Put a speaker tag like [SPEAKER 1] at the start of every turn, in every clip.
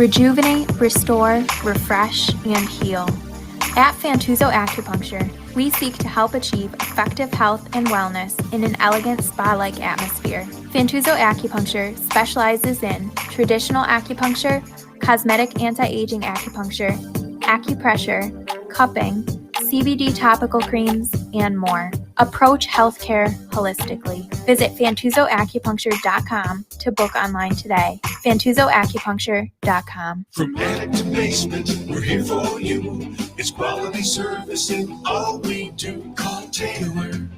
[SPEAKER 1] Rejuvenate, restore, refresh, and heal. At Fantuzzo Acupuncture, we seek to help achieve effective health and wellness in an elegant spa-like atmosphere. Fantuzzo Acupuncture specializes in traditional acupuncture, cosmetic anti-aging acupuncture, acupressure, cupping, CBD topical creams, and more. Approach healthcare holistically. Visit FantuzzoAcupuncture.com to book online today. FantuzzoAcupuncture.com.
[SPEAKER 2] From attic to basement, we're here for you. It's quality service in all we do. Call Taylor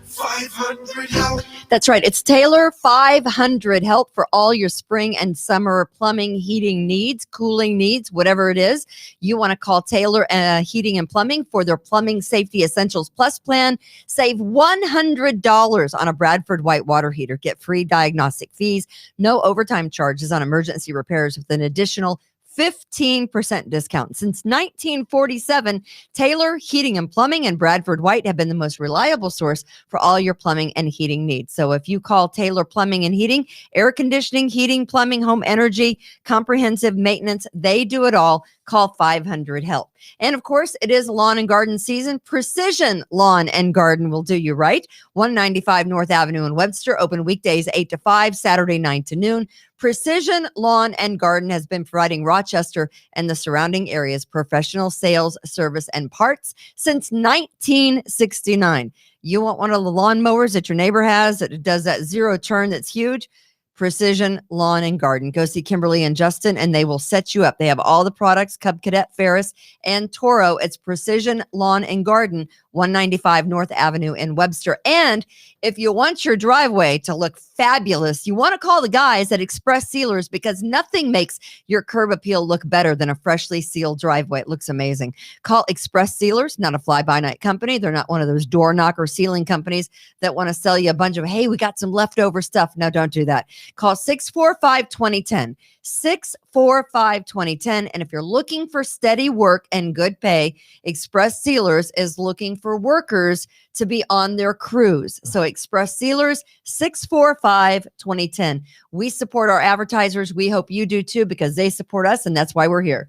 [SPEAKER 2] 500 help.
[SPEAKER 3] That's right. It's Taylor 500 help for all your spring and summer plumbing, heating needs, cooling needs, whatever it is. You want to call Taylor Heating and Plumbing for their Plumbing Safety Essentials Plus plan. Save $100 on a Bradford white water heater. Get free diagnostic fees, no overtime charges on emergency repairs with an additional 15% discount. Since 1947, Taylor Heating and Plumbing and Bradford White have been the most reliable source for all your plumbing and heating needs. So if you call Taylor Plumbing and Heating, air conditioning, heating, plumbing, home energy, comprehensive maintenance, they do it all. Call 500 help. And of course, it is lawn and garden season. Precision Lawn and Garden will do you right. 195 North Avenue in Webster, open weekdays 8 to 5, Saturday 9 to noon. Precision Lawn and Garden has been providing Rochester and the surrounding areas professional sales, service, and parts since 1969. You want one of the lawnmowers that your neighbor has that does that zero turn that's huge? Precision Lawn and Garden. Go see Kimberly and Justin, and they will set you up. They have all the products, Cub Cadet, Ferris, and Toro. It's Precision Lawn and Garden, 195 North Avenue in Webster. And if you want your driveway to look fabulous, you want to call the guys at Express Sealers because nothing makes your curb appeal look better than a freshly sealed driveway. It looks amazing. Call Express Sealers, not a fly-by-night company. They're not one of those door knocker sealing companies that want to sell you a bunch of, hey, we got some leftover stuff. No, don't do that. Call 645-2010, 645-2010. And if you're looking for steady work and good pay, Express Sealers is looking for workers to be on their crews. So Express Sealers, 645-2010. We support our advertisers. We hope you do too, because they support us, and that's why we're here.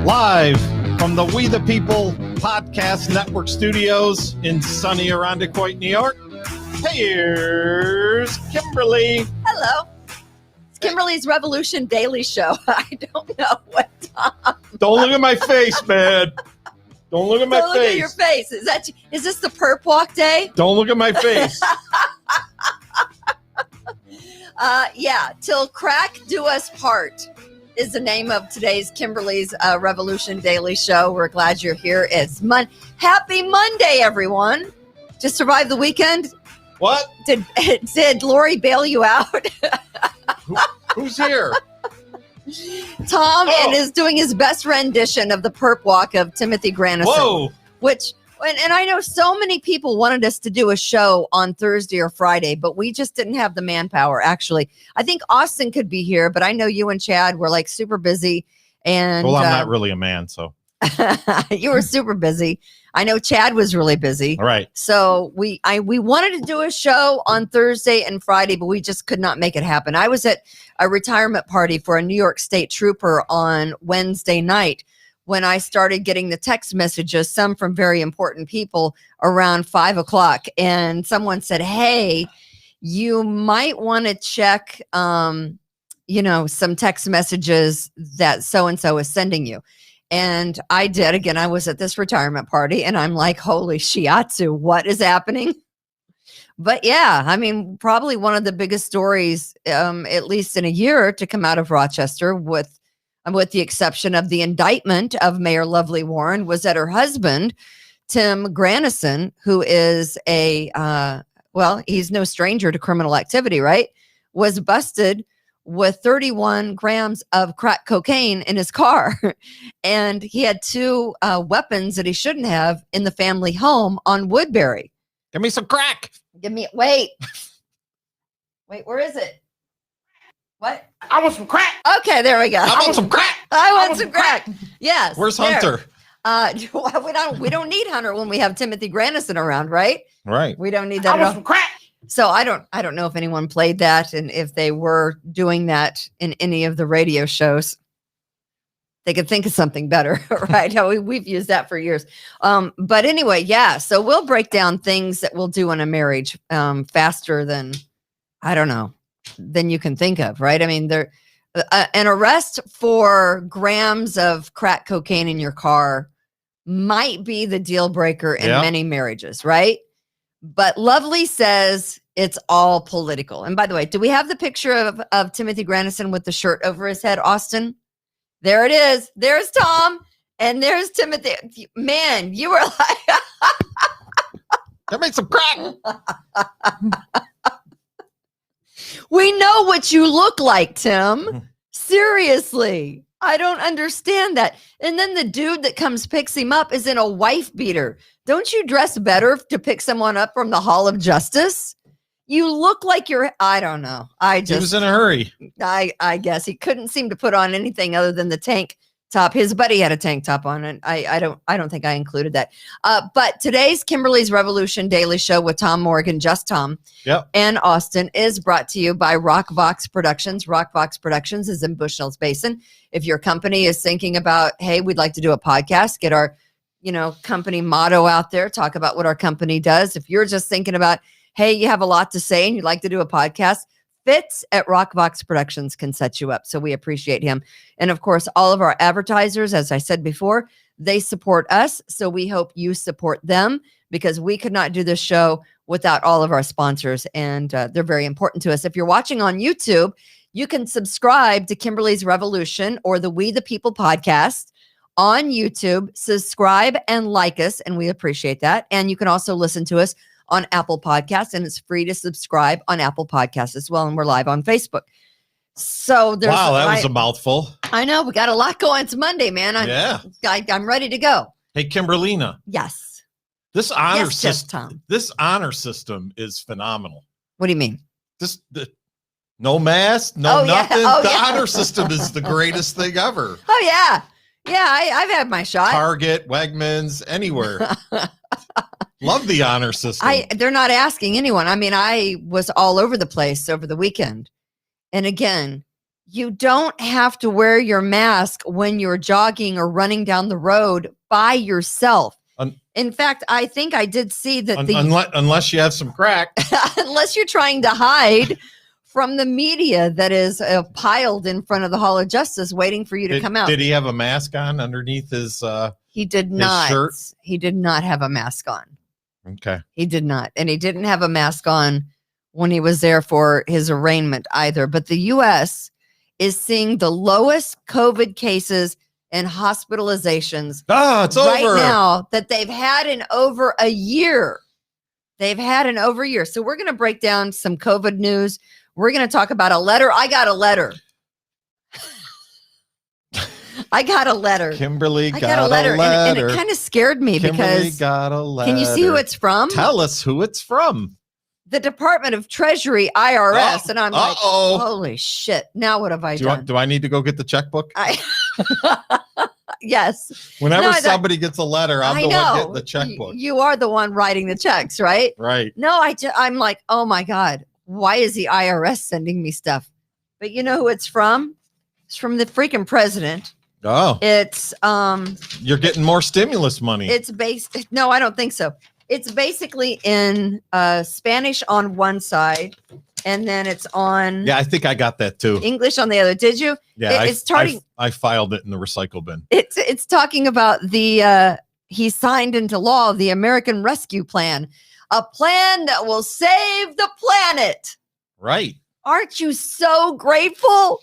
[SPEAKER 4] Live from the We the People Podcast Network studios in sunny Irondequoit, New York. Here's Kimberly.
[SPEAKER 3] Hello. It's Kimberly's Revolution Daily Show. I don't know what time.
[SPEAKER 4] Don't look at my face, man. Don't look at my
[SPEAKER 3] Don't
[SPEAKER 4] face.
[SPEAKER 3] Look at your face. Is this the perp walk day?
[SPEAKER 4] Don't look at my face.
[SPEAKER 3] Yeah. Till Crack Do Us Part is the name of today's Kimberly's Revolution Daily Show. We're glad you're here. It's Happy Monday, everyone. Just survived the weekend.
[SPEAKER 4] What?
[SPEAKER 3] Did Lori bail you out?
[SPEAKER 4] Who's here?
[SPEAKER 3] Tom and is doing his best rendition of the perp walk of Timothy Granison.
[SPEAKER 4] Whoa.
[SPEAKER 3] And I know so many people wanted us to do a show on Thursday or Friday, but we just didn't have the manpower, actually. I think Austin could be here, but I know you and Chad were like super busy. And
[SPEAKER 4] well, I'm not really a man, so.
[SPEAKER 3] You were super busy. I know Chad was really busy.
[SPEAKER 4] All right.
[SPEAKER 3] So we wanted to do a show on Thursday and Friday, but we just could not make it happen. I was at a retirement party for a New York State trooper on Wednesday night when I started getting the text messages, some from very important people, around 5:00. And someone said, hey, you might want to check, some text messages that so-and-so is sending you. And I did. Again, I was at this retirement party and I'm like, holy shiatsu, what is happening? But yeah, I mean, probably one of the biggest stories, at least in a year, to come out of Rochester, with the exception of the indictment of Mayor Lovely Warren, was that her husband, Tim Granison, who is he's no stranger to criminal activity, right? Was busted with 31 grams of crack cocaine in his car. And he had two weapons that he shouldn't have in the family home on Woodbury.
[SPEAKER 4] Give me some crack.
[SPEAKER 3] Wait, where is it? What?
[SPEAKER 4] I want some crack.
[SPEAKER 3] Okay, there we go.
[SPEAKER 4] I want some crack.
[SPEAKER 3] I want some crack. Yes.
[SPEAKER 4] Where's
[SPEAKER 3] there.
[SPEAKER 4] Hunter?
[SPEAKER 3] We don't need Hunter when we have Timothy Grandison around, right?
[SPEAKER 4] Right.
[SPEAKER 3] We don't need that at all. So I don't know if anyone played that, and if they were doing that in any of the radio shows, they could think of something better, right? We've used that for years. But anyway, yeah. So we'll break down things that we'll do in a marriage faster than, I don't know, than you can think of, right? I mean, there an arrest for grams of crack cocaine in your car might be the deal breaker in many marriages, right? But Lovely says it's all political. And by the way, do we have the picture of Timothy Grandison with the shirt over his head, Austin? There it is. There's Tom. And there's Timothy. Man, you were like...
[SPEAKER 4] That makes some crack.
[SPEAKER 3] We know what you look like, Tim. Seriously. I don't understand that. And then the dude that picks him up is in a wife beater. Don't you dress better to pick someone up from the Hall of Justice? You look like I don't know. He was
[SPEAKER 4] in a hurry.
[SPEAKER 3] I guess he couldn't seem to put on anything other than the tank top. His buddy had a tank top on, and I don't think I included that. But today's Kimberly's Revolution Daily Show with Tom Morgan, just Tom, and Austin is brought to you by Rockvox Productions. Rockvox Productions is in Bushnell's Basin. If your company is thinking about, hey, we'd like to do a podcast, get our company motto out there, talk about what our company does. If you're just thinking about, hey, you have a lot to say and you'd like to do a podcast, Fitz at Rockvox Productions can set you up. So we appreciate him. And of course, all of our advertisers, as I said before, they support us. So we hope you support them, because we could not do this show without all of our sponsors. And they're very important to us. If you're watching on YouTube, you can subscribe to Kimberly's Revolution or the We the People podcast on YouTube. Subscribe and like us, and we appreciate that. And you can also listen to us on Apple Podcasts, and it's free to subscribe on Apple Podcasts as well. And we're live on Facebook. So there's
[SPEAKER 4] that was a mouthful.
[SPEAKER 3] I know, we got a lot going. It's Monday, man. I'm ready to go.
[SPEAKER 4] Hey, Kimberlina.
[SPEAKER 3] Yes.
[SPEAKER 4] This honor system. This honor system is phenomenal.
[SPEAKER 3] What do you mean?
[SPEAKER 4] No mask, nothing. The honor system is the greatest thing ever.
[SPEAKER 3] Oh yeah. Yeah, I've had my shot.
[SPEAKER 4] Target, Wegmans, anywhere. Love the honor system.
[SPEAKER 3] They're not asking anyone. I mean, I was all over the place over the weekend. And again, you don't have to wear your mask when you're jogging or running down the road by yourself. In fact, I think I did see that
[SPEAKER 4] unless you have some crack.
[SPEAKER 3] Unless you're trying to hide from the media that is piled in front of the Hall of Justice waiting for you to come out.
[SPEAKER 4] Did he have a mask on underneath his
[SPEAKER 3] He did not.
[SPEAKER 4] Shirt?
[SPEAKER 3] He did not have a mask on.
[SPEAKER 4] Okay.
[SPEAKER 3] He did not. And he didn't have a mask on when he was there for his arraignment either. But the U.S. is seeing the lowest COVID cases and hospitalizations
[SPEAKER 4] it's
[SPEAKER 3] right
[SPEAKER 4] over
[SPEAKER 3] now that they've had in over a year. They've had in over a year. So we're going to break down some COVID news. We're going to talk about a letter. I got a letter.
[SPEAKER 4] Kimberly
[SPEAKER 3] got a letter. And it kind of scared me because
[SPEAKER 4] got a letter.
[SPEAKER 3] Can you see who it's from?
[SPEAKER 4] Tell us who it's from.
[SPEAKER 3] The Department of Treasury, IRS. And I'm like, holy shit. Now what have I done?
[SPEAKER 4] Do I need to go get the checkbook?
[SPEAKER 3] Yes.
[SPEAKER 4] Whenever somebody gets a letter, I'm the one getting the checkbook.
[SPEAKER 3] You are the one writing the checks, right?
[SPEAKER 4] Right.
[SPEAKER 3] No, I'm like, oh my God, why is the IRS sending me stuff? But you know who it's from? It's from the freaking president.
[SPEAKER 4] Oh.
[SPEAKER 3] It's
[SPEAKER 4] you're getting more stimulus money.
[SPEAKER 3] It's based. No, I don't think so. It's basically in Spanish on one side, and then it's on.
[SPEAKER 4] Yeah, I think I got that too.
[SPEAKER 3] English on the other. Did you?
[SPEAKER 4] Yeah, it's talking. I filed it in the recycle bin.
[SPEAKER 3] It's talking about the he signed into law the American Rescue Plan, a plan that will save the planet.
[SPEAKER 4] Right.
[SPEAKER 3] Aren't you so grateful?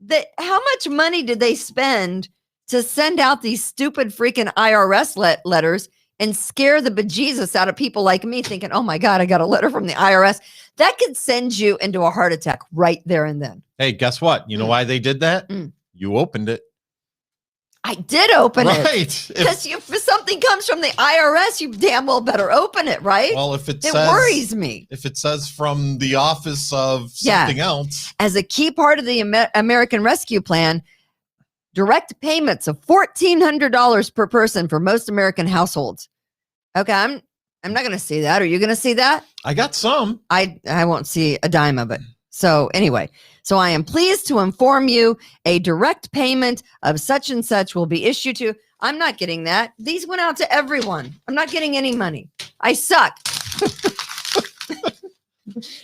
[SPEAKER 3] That how much money did they spend to send out these stupid freaking IRS letters and scare the bejesus out of people like me thinking, oh my God, I got a letter from the IRS. That could send you into a heart attack right there and then.
[SPEAKER 4] Hey, guess what? You know why they did that? You opened it.
[SPEAKER 3] I did open it.
[SPEAKER 4] Right.
[SPEAKER 3] Because if something comes from the IRS, you damn well better open it, right?
[SPEAKER 4] Well, if it
[SPEAKER 3] worries me.
[SPEAKER 4] If it says from the office of something else.
[SPEAKER 3] As a key part of the American Rescue Plan, direct payments of $1,400 per person for most American households. Okay, I'm not going to see that. Are you going to see that?
[SPEAKER 4] I got some.
[SPEAKER 3] I won't see a dime of it. So anyway, so I am pleased to inform you a direct payment of such and such will be issued to. I'm not getting that. These went out to everyone. I'm not getting any money. I suck.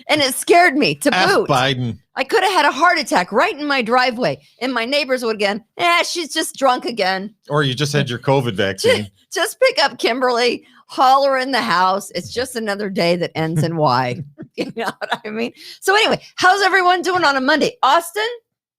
[SPEAKER 3] And it scared me to boot.
[SPEAKER 4] Biden.
[SPEAKER 3] I could have had a heart attack right in my driveway, and my neighbors would again, she's just drunk again.
[SPEAKER 4] Or you just had your COVID vaccine.
[SPEAKER 3] Just pick up Kimberly, holler in the house. It's just another day that ends in Y. You know what I mean? So anyway, how's everyone doing on a Monday? Austin,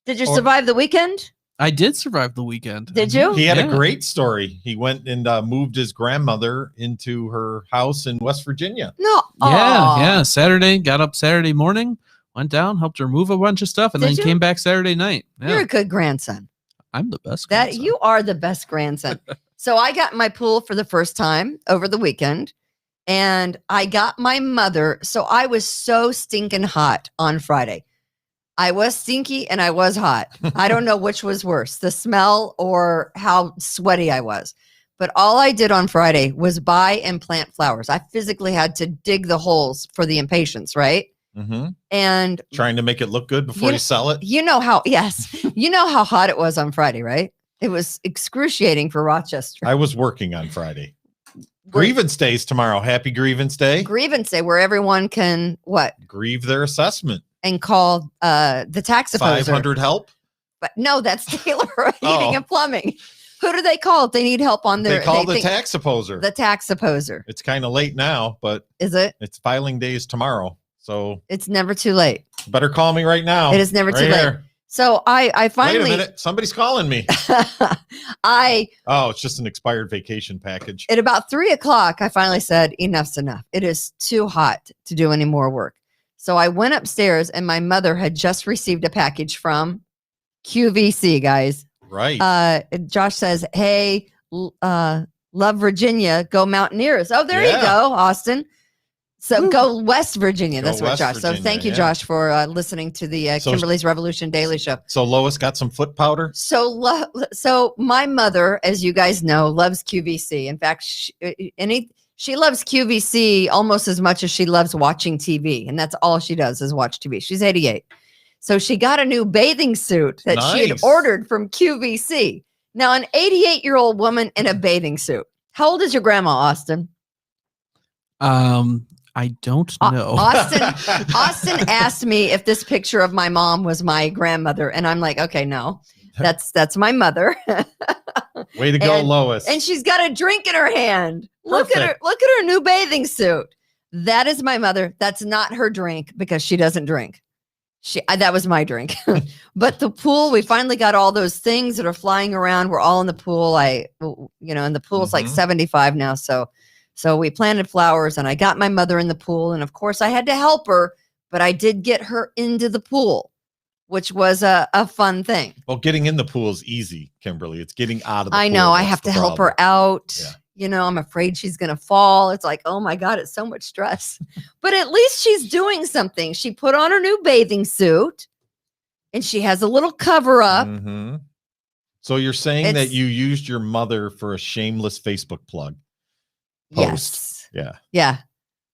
[SPEAKER 3] did you survive the weekend?
[SPEAKER 5] I did survive the weekend.
[SPEAKER 3] Did you?
[SPEAKER 4] He had a great story. He went and moved his grandmother into her house in West Virginia.
[SPEAKER 3] No.
[SPEAKER 5] Yeah. Saturday, got up Saturday morning, went down, helped her move a bunch of stuff, and
[SPEAKER 3] Did
[SPEAKER 5] then
[SPEAKER 3] you?
[SPEAKER 5] came back Saturday night. Yeah.
[SPEAKER 3] You're a good grandson.
[SPEAKER 5] I'm the best.
[SPEAKER 3] That
[SPEAKER 5] grandson.
[SPEAKER 3] you are the best grandson. So I got my pool for the first time over the weekend, and I got my mother. So I was so stinking hot on Friday. I was stinky and I was hot. I don't know which was worse, the smell or how sweaty I was. But all I did on Friday was buy and plant flowers. I physically had to dig the holes for the impatiens, right?
[SPEAKER 4] Mm-hmm.
[SPEAKER 3] And
[SPEAKER 4] Trying to make it look good before you sell it.
[SPEAKER 3] you know how hot it was on Friday, right? It was excruciating for Rochester.
[SPEAKER 4] I was working on Friday. Grievance Day is tomorrow. Happy Grievance Day.
[SPEAKER 3] Grievance Day, where everyone can
[SPEAKER 4] Grieve their assessment.
[SPEAKER 3] and call the tax opposer.
[SPEAKER 4] 500 help.
[SPEAKER 3] But no, that's Taylor Heating and Plumbing. Who do they call if they need help on their?
[SPEAKER 4] They call the tax opposer.
[SPEAKER 3] The tax opposer.
[SPEAKER 4] It's kind of late now, but
[SPEAKER 3] Is it?
[SPEAKER 4] it's filing days tomorrow. So
[SPEAKER 3] It's never too late.
[SPEAKER 4] better call me right now.
[SPEAKER 3] It is never too late. So I finally.
[SPEAKER 4] Wait a minute. Somebody's calling me. Oh, it's just an expired vacation package.
[SPEAKER 3] At about 3:00, I finally said, enough's enough. It is too hot to do any more work. So I went upstairs and my mother had just received a package from QVC, guys.
[SPEAKER 4] Right.
[SPEAKER 3] Josh says, hey, love Virginia, go Mountaineers. Oh, there you go, Austin. So go West Virginia. That's what
[SPEAKER 4] West
[SPEAKER 3] Josh.
[SPEAKER 4] Virginia,
[SPEAKER 3] So thank you, Josh, for listening to the Kimberly's Revolution Daily Show.
[SPEAKER 4] So Lois got some foot powder.
[SPEAKER 3] So my mother, as you guys know, loves QVC. In fact, she loves QVC almost as much as she loves watching TV, and that's all she does is watch TV. She's 88. So she got a new bathing suit that she had ordered from QVC. Now, an 88-year-old woman in a bathing suit. How old is your grandma, Austin?
[SPEAKER 5] I don't know.
[SPEAKER 3] Austin asked me if this picture of my mom was my grandmother, and I'm like, okay, no, that's my mother.
[SPEAKER 4] Way to go, Lois.
[SPEAKER 3] And she's got a drink in her hand. Look at her new bathing suit. That is my mother. That's not her drink because she doesn't drink. That was my drink. But the pool, we finally got all those things that are flying around. We're all in the pool. And the pool's like 75 now. So we planted flowers and I got my mother in the pool. And of course I had to help her, but I did get her into the pool, which was a fun thing.
[SPEAKER 4] Well, getting in the pool is easy, Kimberly. It's getting out of the pool.
[SPEAKER 3] I know. I have to help her out.
[SPEAKER 4] Yeah.
[SPEAKER 3] I'm afraid she's going to fall. It's like, oh my God, it's so much stress. But at least she's doing something. She put on her new bathing suit and she has a little cover up.
[SPEAKER 4] Mm-hmm. So you're saying that you used your mother for a shameless Facebook plug? Post.
[SPEAKER 3] Yes. Yeah,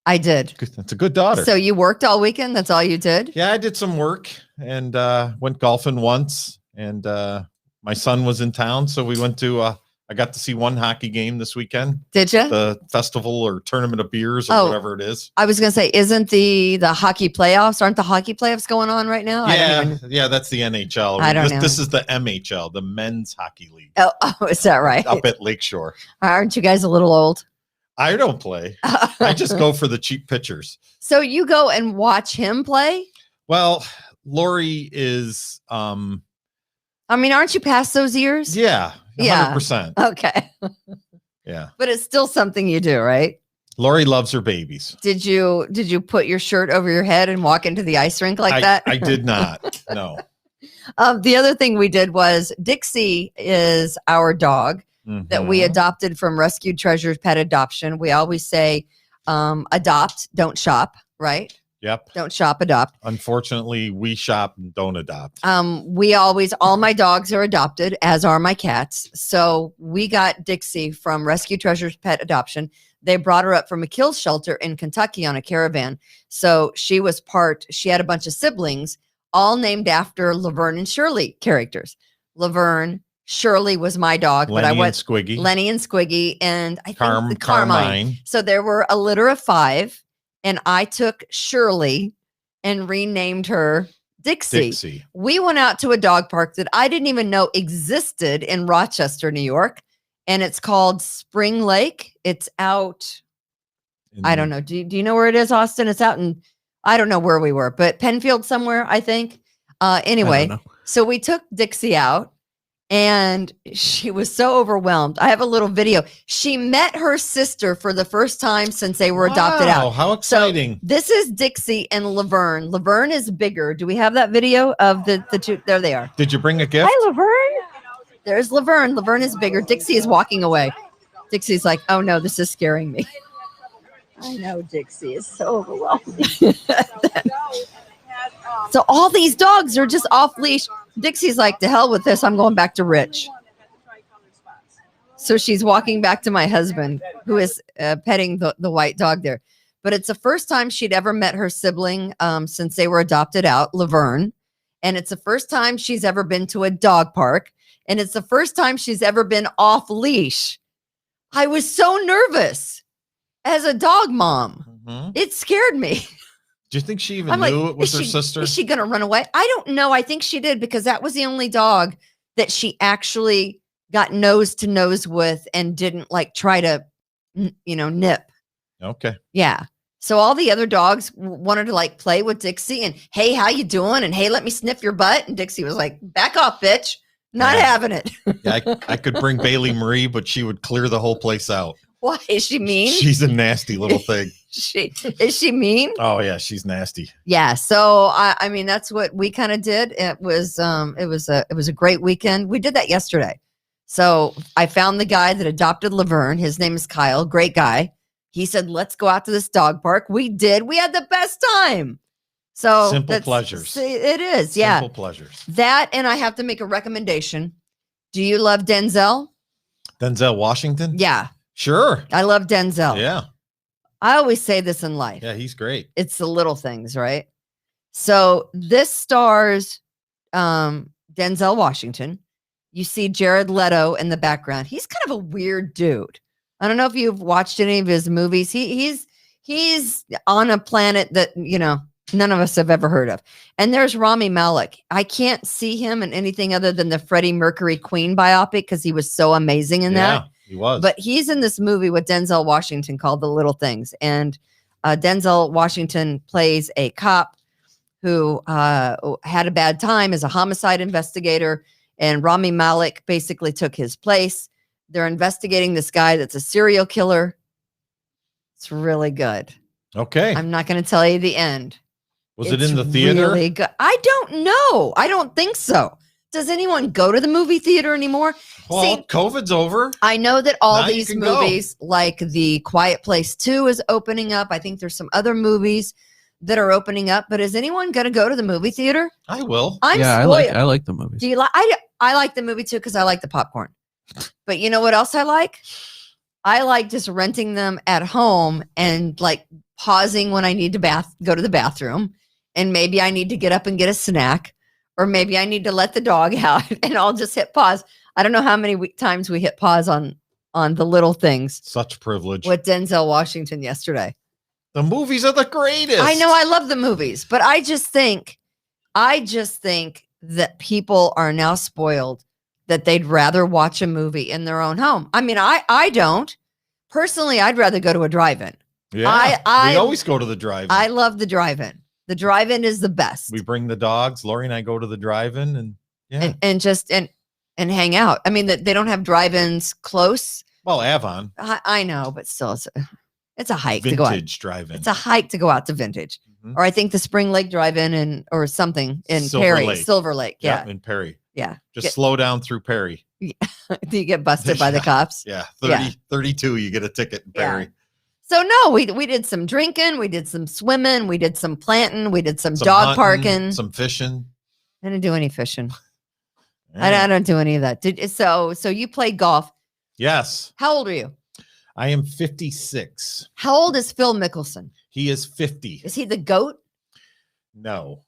[SPEAKER 3] I did.
[SPEAKER 4] That's a good daughter.
[SPEAKER 3] So you worked all weekend? That's all you did?
[SPEAKER 4] Yeah, I did some work and went golfing once. And my son was in town. So we went to, I got to see one hockey game this weekend.
[SPEAKER 3] Did you?
[SPEAKER 4] The festival or tournament of beers or whatever it is.
[SPEAKER 3] I was going to say, isn't the hockey playoffs? Aren't the hockey playoffs going on right now?
[SPEAKER 4] Yeah, that's the NHL.
[SPEAKER 3] I don't know.
[SPEAKER 4] This is the MHL, the Men's Hockey League.
[SPEAKER 3] Oh, is that right?
[SPEAKER 4] Up at Lakeshore.
[SPEAKER 3] Aren't you guys a little old?
[SPEAKER 4] I don't play. I just go for the cheap pitchers.
[SPEAKER 3] So you go and watch him play?
[SPEAKER 4] Well, Lori is
[SPEAKER 3] aren't you past those years?
[SPEAKER 4] Yeah. 100%.
[SPEAKER 3] Okay.
[SPEAKER 4] Yeah.
[SPEAKER 3] But it's still something you do, right?
[SPEAKER 4] Lori loves her babies.
[SPEAKER 3] Did you put your shirt over your head and walk into the ice rink like that?
[SPEAKER 4] I did not. No.
[SPEAKER 3] The other thing we did was Dixie is our dog that we adopted from Rescued Treasures Pet Adoption. We always say adopt, don't shop, right?
[SPEAKER 4] Yep.
[SPEAKER 3] Don't shop, adopt.
[SPEAKER 4] Unfortunately, we shop and don't adopt.
[SPEAKER 3] All my dogs are adopted, as are my cats. So we got Dixie from Rescue Treasures Pet Adoption. They brought her up from a kill shelter in Kentucky on a caravan. So she had a bunch of siblings, all named after Laverne and Shirley characters. Laverne, Shirley was my dog,
[SPEAKER 4] Lenny
[SPEAKER 3] but I
[SPEAKER 4] and Squiggy.
[SPEAKER 3] Lenny and Squiggy, and I think
[SPEAKER 4] Carmine.
[SPEAKER 3] So there were a litter of 5, and I took Shirley and renamed her Dixie. We went out to a dog park that I didn't even know existed in Rochester, New York, and it's called Spring Lake. It's out. I don't know. Do you know where it is, Austin? It's out in, I don't know where we were, but Penfield somewhere, I think. Anyway, so we took Dixie out. And she was so overwhelmed. I have a little video. She met her sister for the first time since they were adopted out.
[SPEAKER 4] Wow, how exciting.
[SPEAKER 3] So this is Dixie and Laverne. Laverne is bigger. Do we have that video of the two? There they are.
[SPEAKER 4] Did you bring a gift?
[SPEAKER 3] Hi, Laverne. There's Laverne. Laverne is bigger. Dixie is walking away. Dixie's like, oh no, this is scaring me. I know, Dixie is so overwhelming. So all these dogs are just off leash. Dixie's like, to hell with this. I'm going back to Rich. So she's walking back to my husband, who is petting the white dog there. But it's the first time she'd ever met her sibling since they were adopted out, Laverne. And it's the first time she's ever been to a dog park. And it's the first time she's ever been off leash. I was so nervous as a dog mom.
[SPEAKER 4] Mm-hmm.
[SPEAKER 3] It scared me.
[SPEAKER 4] Do you think she even knew it was her sister?
[SPEAKER 3] Is she going to run away? I don't know. I think she did, because that was the only dog that she actually got nose to nose with and didn't like try to, nip.
[SPEAKER 4] Okay.
[SPEAKER 3] Yeah. So all the other dogs wanted to like play with Dixie and, hey, how you doing? And hey, let me sniff your butt. And Dixie was like, back off, bitch. Not having it.
[SPEAKER 4] Yeah, I could bring Bailey Marie, but she would clear the whole place out.
[SPEAKER 3] Why? Is she mean?
[SPEAKER 4] She's a nasty little thing.
[SPEAKER 3] Is she mean?
[SPEAKER 4] Oh yeah, she's nasty.
[SPEAKER 3] Yeah. So I mean, that's what we kind of did. It was a great weekend. We did that yesterday. So I found the guy that adopted Laverne. His name is Kyle. Great guy. He said, let's go out to this dog park. We did. We had the best time. So
[SPEAKER 4] simple pleasures.
[SPEAKER 3] It is. Yeah.
[SPEAKER 4] Simple pleasures.
[SPEAKER 3] That, and I have to make a recommendation. Do you love Denzel?
[SPEAKER 4] Denzel Washington?
[SPEAKER 3] Yeah.
[SPEAKER 4] Sure.
[SPEAKER 3] I love Denzel.
[SPEAKER 4] Yeah.
[SPEAKER 3] I always say this in life.
[SPEAKER 4] Yeah, he's great.
[SPEAKER 3] It's the little things, right? So this stars Denzel Washington. You see Jared Leto in the background. He's kind of a weird dude. I don't know if you've watched any of his movies. He's on a planet that, none of us have ever heard of. And there's Rami Malek. I can't see him in anything other than the Freddie Mercury Queen biopic because he was so amazing in that.
[SPEAKER 4] He was.
[SPEAKER 3] But he's in this movie with Denzel Washington called The Little Things. And Denzel Washington plays a cop who had a bad time as a homicide investigator. And Rami Malek basically took his place. They're investigating this guy that's a serial killer. It's really good.
[SPEAKER 4] Okay.
[SPEAKER 3] I'm not going to tell you the end.
[SPEAKER 4] Was it in the theater?
[SPEAKER 3] Really good. I don't know. I don't think so. Does anyone go to the movie theater anymore?
[SPEAKER 4] Well,
[SPEAKER 3] See,
[SPEAKER 4] COVID's over.
[SPEAKER 3] I know that all
[SPEAKER 4] Now
[SPEAKER 3] these movies, like The Quiet Place 2 is opening up. I think there's some other movies that are opening up. But is anyone going to go to the movie theater?
[SPEAKER 4] I will.
[SPEAKER 3] I'm
[SPEAKER 5] I
[SPEAKER 3] spoiled.
[SPEAKER 5] like the movies.
[SPEAKER 3] Do you like? I like the movie too because I like the popcorn. But you know what else I like? I like just renting them at home and like pausing when I need to go to the bathroom, and maybe I need to get up and get a snack, or maybe I need to let the dog out, and I'll just hit pause. I don't know how many times we hit pause on The Little Things.
[SPEAKER 4] Such privilege.
[SPEAKER 3] With Denzel Washington yesterday.
[SPEAKER 4] The movies are the greatest.
[SPEAKER 3] I know, I love the movies, but I just think that people are now spoiled that they'd rather watch a movie in their own home. I mean, I don't. Personally, I'd rather go to a drive-in.
[SPEAKER 4] Yeah, we always go to the drive-in.
[SPEAKER 3] I love the drive-in. The drive-in is the best.
[SPEAKER 4] We bring the dogs. Lori and I go to the drive-in and
[SPEAKER 3] just hang out. I mean, they don't have drive-ins close.
[SPEAKER 4] Well, Avon.
[SPEAKER 3] I know, but still, it's a hike to go out.
[SPEAKER 4] Vintage drive-in.
[SPEAKER 3] It's a hike to go out to Vintage.
[SPEAKER 4] Mm-hmm.
[SPEAKER 3] Or I think the Spring Lake Drive-in or something in Silver Lake. Yeah.
[SPEAKER 4] In Perry.
[SPEAKER 3] Yeah.
[SPEAKER 4] Just slow down through Perry.
[SPEAKER 3] Do you get busted by the cops?
[SPEAKER 4] Yeah.
[SPEAKER 3] 30,
[SPEAKER 4] 32, you get a ticket in Perry.
[SPEAKER 3] So no, we did some drinking, we did some swimming, we did some planting, we did some dog
[SPEAKER 4] hunting,
[SPEAKER 3] parking.
[SPEAKER 4] some fishing.
[SPEAKER 3] I didn't do any fishing.
[SPEAKER 4] Yeah.
[SPEAKER 3] I don't do any of that. So you played golf.
[SPEAKER 4] Yes.
[SPEAKER 3] How old are you?
[SPEAKER 4] I am 56.
[SPEAKER 3] How old is Phil Mickelson?
[SPEAKER 4] He is 50.
[SPEAKER 3] Is he the GOAT?
[SPEAKER 4] No.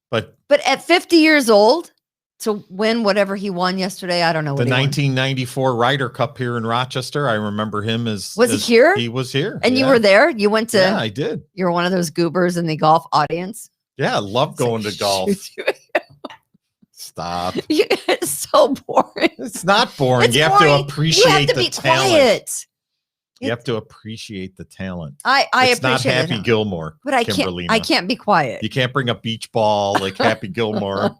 [SPEAKER 4] But
[SPEAKER 3] at 50 years old to win whatever he won yesterday, I don't know
[SPEAKER 4] the
[SPEAKER 3] what he won.
[SPEAKER 4] 1994 Ryder Cup here in Rochester, I remember him as.
[SPEAKER 3] Was he here?
[SPEAKER 4] He was here.
[SPEAKER 3] And you were there? You went to.
[SPEAKER 4] Yeah, I did.
[SPEAKER 3] You were one of those goobers in the golf audience.
[SPEAKER 4] Yeah, I love going to golf. Stop.
[SPEAKER 3] It's so boring.
[SPEAKER 4] It's not boring.
[SPEAKER 3] It's
[SPEAKER 4] You have
[SPEAKER 3] boring.
[SPEAKER 4] to appreciate
[SPEAKER 3] You have to
[SPEAKER 4] the
[SPEAKER 3] be
[SPEAKER 4] talent.
[SPEAKER 3] quiet.
[SPEAKER 4] You have to appreciate the talent.
[SPEAKER 3] I
[SPEAKER 4] It's not
[SPEAKER 3] appreciate
[SPEAKER 4] Happy
[SPEAKER 3] it,
[SPEAKER 4] Gilmore,
[SPEAKER 3] but I
[SPEAKER 4] Kimberlina.
[SPEAKER 3] can't be quiet.
[SPEAKER 4] You can't bring a beach ball like Happy Gilmore.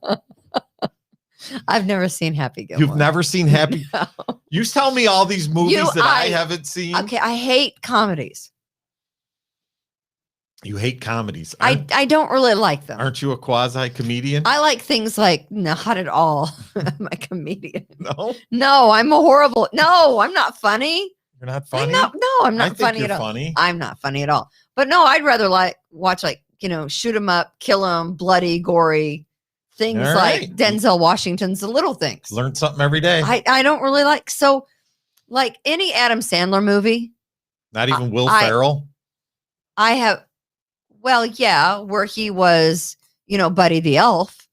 [SPEAKER 3] I've never seen Happy Gilmore.
[SPEAKER 4] You've never seen Happy.
[SPEAKER 3] No.
[SPEAKER 4] You tell me all these movies that I
[SPEAKER 3] I-
[SPEAKER 4] haven't seen.
[SPEAKER 3] Okay, I hate comedies.
[SPEAKER 4] You hate comedies.
[SPEAKER 3] I don't really like them.
[SPEAKER 4] Aren't you a quasi comedian?
[SPEAKER 3] I like things like not at all. I'm a comedian.
[SPEAKER 4] No,
[SPEAKER 3] No, I'm a horrible. No, I'm not funny.
[SPEAKER 4] you're not funny.
[SPEAKER 3] I'm
[SPEAKER 4] I
[SPEAKER 3] not
[SPEAKER 4] think
[SPEAKER 3] funny
[SPEAKER 4] you're
[SPEAKER 3] at all.
[SPEAKER 4] funny.
[SPEAKER 3] I'm not funny at all. But no, I'd rather watch shoot 'em up, kill 'em, bloody, gory things
[SPEAKER 4] All
[SPEAKER 3] like
[SPEAKER 4] right.
[SPEAKER 3] Denzel Washington's The Little Things.
[SPEAKER 4] Learn something every day.
[SPEAKER 3] I don't really like any Adam Sandler movie.
[SPEAKER 4] Not even Will
[SPEAKER 3] I-
[SPEAKER 4] Ferrell.
[SPEAKER 3] I have, well, yeah, where he was, Buddy the Elf.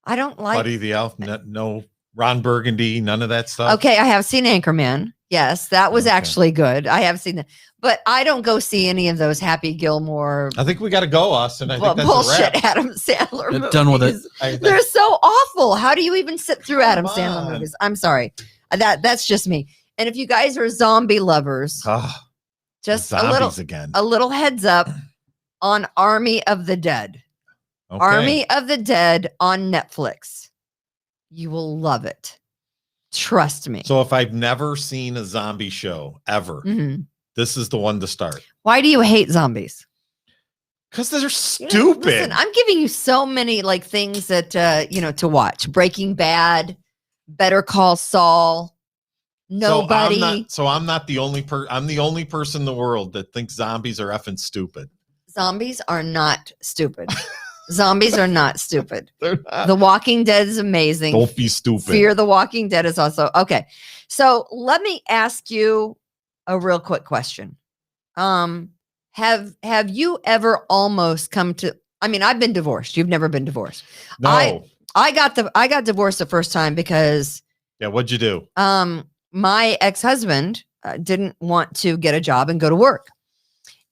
[SPEAKER 3] I don't like.
[SPEAKER 4] Buddy the Elf. No Ron Burgundy. None of that stuff.
[SPEAKER 3] Okay, I have seen Anchorman. Yes, that was
[SPEAKER 4] Okay.
[SPEAKER 3] actually good. I have seen that, but I don't go see any of those Happy Gilmore
[SPEAKER 4] I think we got to go, Austin. I think that's a
[SPEAKER 3] bullshit
[SPEAKER 4] wrap.
[SPEAKER 3] Adam Sandler
[SPEAKER 5] Get
[SPEAKER 3] movies.
[SPEAKER 5] done with it.
[SPEAKER 3] They're so awful. How do you even sit through Adam
[SPEAKER 4] Come
[SPEAKER 3] Sandler
[SPEAKER 4] on.
[SPEAKER 3] movies? I'm sorry. That's just me. And if you guys are zombie lovers,
[SPEAKER 4] Ah,
[SPEAKER 3] just
[SPEAKER 4] zombies again.
[SPEAKER 3] a little heads up on Army of the Dead.
[SPEAKER 4] Okay.
[SPEAKER 3] Army of the Dead on Netflix. You will love it. Trust me.
[SPEAKER 4] So if I've never seen a zombie show ever,
[SPEAKER 3] Mhm.
[SPEAKER 4] this is the one to start.
[SPEAKER 3] Why do you hate zombies?
[SPEAKER 4] Because they're
[SPEAKER 3] You know,
[SPEAKER 4] stupid.
[SPEAKER 3] Listen, I'm giving you so many things that to watch. Breaking Bad, Better Call Saul, Nobody.
[SPEAKER 4] So I'm not the only I'm the only person in the world that thinks zombies are effing stupid.
[SPEAKER 3] Zombies are not stupid. Zombies are not stupid.
[SPEAKER 4] They're not.
[SPEAKER 3] The Walking Dead is amazing.
[SPEAKER 4] Don't be stupid.
[SPEAKER 3] Fear the Walking Dead is also okay. So let me ask you a real quick question. Have you ever almost come to? I mean, I've been divorced. You've never been divorced.
[SPEAKER 4] No.
[SPEAKER 3] I got divorced the first time because
[SPEAKER 4] Yeah. What'd you do?
[SPEAKER 3] my ex-husband didn't want to get a job and go to work,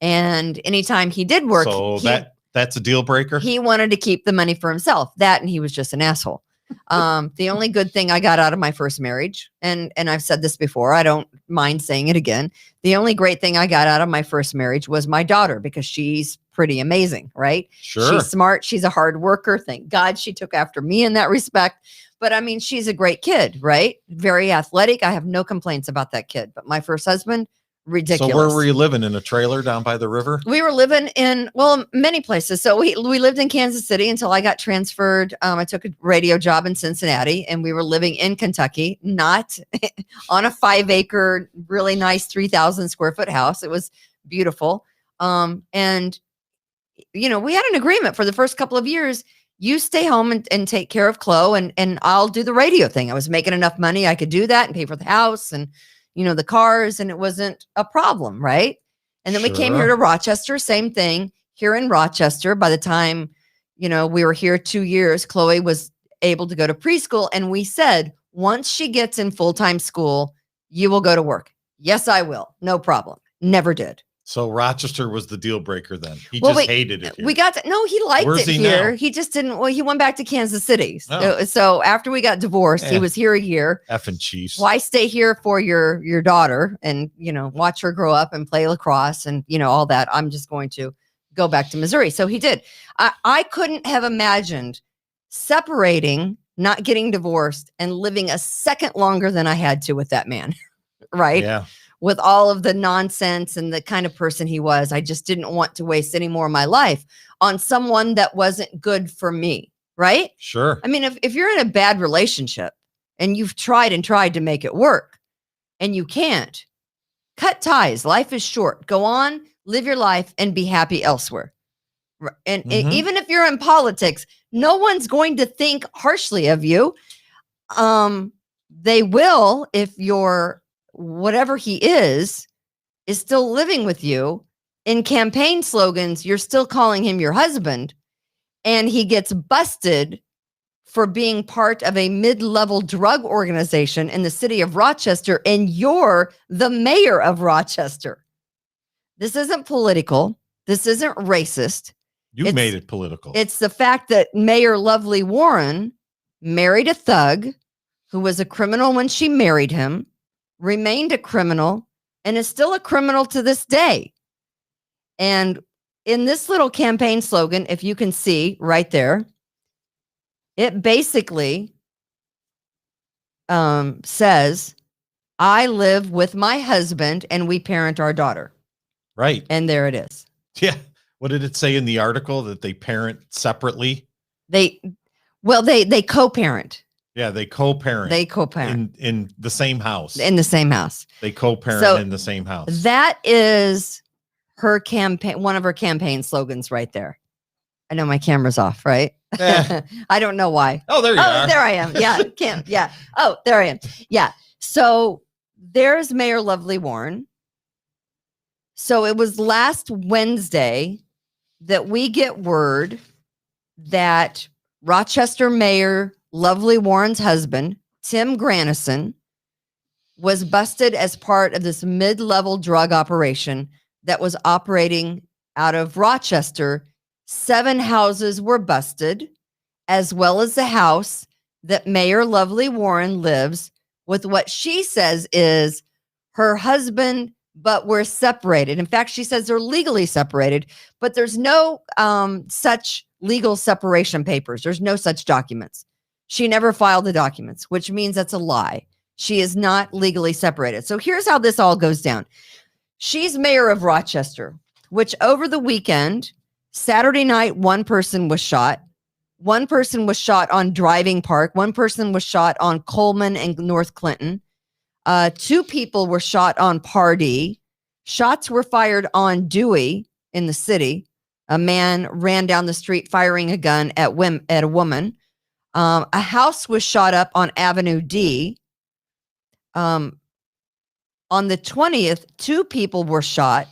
[SPEAKER 3] and anytime he did work,
[SPEAKER 4] So
[SPEAKER 3] he,
[SPEAKER 4] that's a deal breaker.
[SPEAKER 3] he wanted to keep the money for himself. That, and he was just an asshole. The only good thing I got out of my first marriage, and I've said this before, I don't mind saying it again. The only great thing I got out of my first marriage was my daughter, because she's pretty amazing, right?
[SPEAKER 4] Sure.
[SPEAKER 3] She's smart. She's a hard worker. Thank God she took after me in that respect. But I mean, she's a great kid, right? Very athletic. I have no complaints about that kid. But my first husband, ridiculous.
[SPEAKER 4] So where were you living? In a trailer down by the river?
[SPEAKER 3] We were living in, well, many places. So we lived in Kansas City until I got transferred. I took a radio job in Cincinnati, and we were living in Kentucky, not on a 5-acre, really nice 3,000 square foot house. It was beautiful. And, we had an agreement for the first couple of years. You stay home and take care of Chloe, and I'll do the radio thing. I was making enough money. I could do that and pay for the house and, the cars, and it wasn't a problem. Right. And then we came here
[SPEAKER 4] Sure.
[SPEAKER 3] to Rochester, same thing here in Rochester. By the time, we were here 2 years, Chloe was able to go to preschool. And we said, once she gets in full-time school, you will go to work. Yes, I will. No problem. Never did.
[SPEAKER 4] So Rochester was the deal breaker then. He
[SPEAKER 3] Well,
[SPEAKER 4] just
[SPEAKER 3] wait,
[SPEAKER 4] hated it. Here.
[SPEAKER 3] We got to, no, he liked
[SPEAKER 4] Where's
[SPEAKER 3] it
[SPEAKER 4] he
[SPEAKER 3] here.
[SPEAKER 4] now?
[SPEAKER 3] He just didn't. Well, he went back to Kansas City.
[SPEAKER 4] Oh.
[SPEAKER 3] So after we got divorced, he
[SPEAKER 4] Yeah.
[SPEAKER 3] was here a year.
[SPEAKER 4] effing Chiefs.
[SPEAKER 3] Why stay here for your daughter and, watch her grow up and play lacrosse and, all that. I'm just going to go back to Missouri. So he did. I couldn't have imagined separating, not getting divorced, and living a second longer than I had to with that man. Right.
[SPEAKER 4] Yeah.
[SPEAKER 3] With all of the nonsense and the kind of person he was. I just didn't want to waste any more of my life on someone that wasn't good for me. Right.
[SPEAKER 4] Sure.
[SPEAKER 3] I mean, if you're in a bad relationship and you've tried and tried to make it work and you can't, Cut ties. Life is short. Go on, live your life, and be happy elsewhere. And even if you're in politics, no one's going to think harshly of you. They will if your whatever he is still living with you. In campaign slogans, you're still calling him your husband, and he gets busted for being part of a mid-level drug organization in the city of Rochester, and you're the mayor of Rochester. This isn't political. This isn't racist.
[SPEAKER 4] You made it political.
[SPEAKER 3] It's the fact that Mayor Lovely Warren married a thug who was a criminal when she married him, remained a criminal, and is still a criminal to this day. And in this little campaign slogan, if you can see right there, it basically says, I live with my husband and we parent our daughter.
[SPEAKER 4] Right.
[SPEAKER 3] And there it is.
[SPEAKER 4] Yeah. What did it say in the article? That they parent separately?
[SPEAKER 3] They co-parent.
[SPEAKER 4] Yeah, they co-parent.
[SPEAKER 3] They co-parent.
[SPEAKER 4] In the same house.
[SPEAKER 3] In the same house.
[SPEAKER 4] They co-parent in the same house.
[SPEAKER 3] That is her campaign, one of her campaign slogans right there. I know my camera's off, right? I don't know why.
[SPEAKER 4] Oh, there you are.
[SPEAKER 3] There I am. Yeah. Yeah. Oh, there I am. Yeah. So there's Mayor Lovely Warren. So it was last Wednesday that we get word that Rochester Mayor Lovely Warren's husband, Tim Granison, was busted as part of this mid-level drug operation that was operating out of Rochester. 7 houses were busted, as well as the house that Mayor Lovely Warren lives with what she says is her husband, but we're separated. In fact, she says they're legally separated, but there's no such legal separation papers. There's no such documents. She never filed the documents, which means that's a lie. She is not legally separated. So here's how this all goes down. She's mayor of Rochester, which over the weekend, Saturday night, one person was shot. One person was shot on Driving Park. One person was shot on Coleman and North Clinton. 2 people were shot on Pardee. Shots were fired on Dewey in the city. A man ran down the street firing a gun at a woman. A house was shot up on Avenue D. On the 20th, 2 people were shot.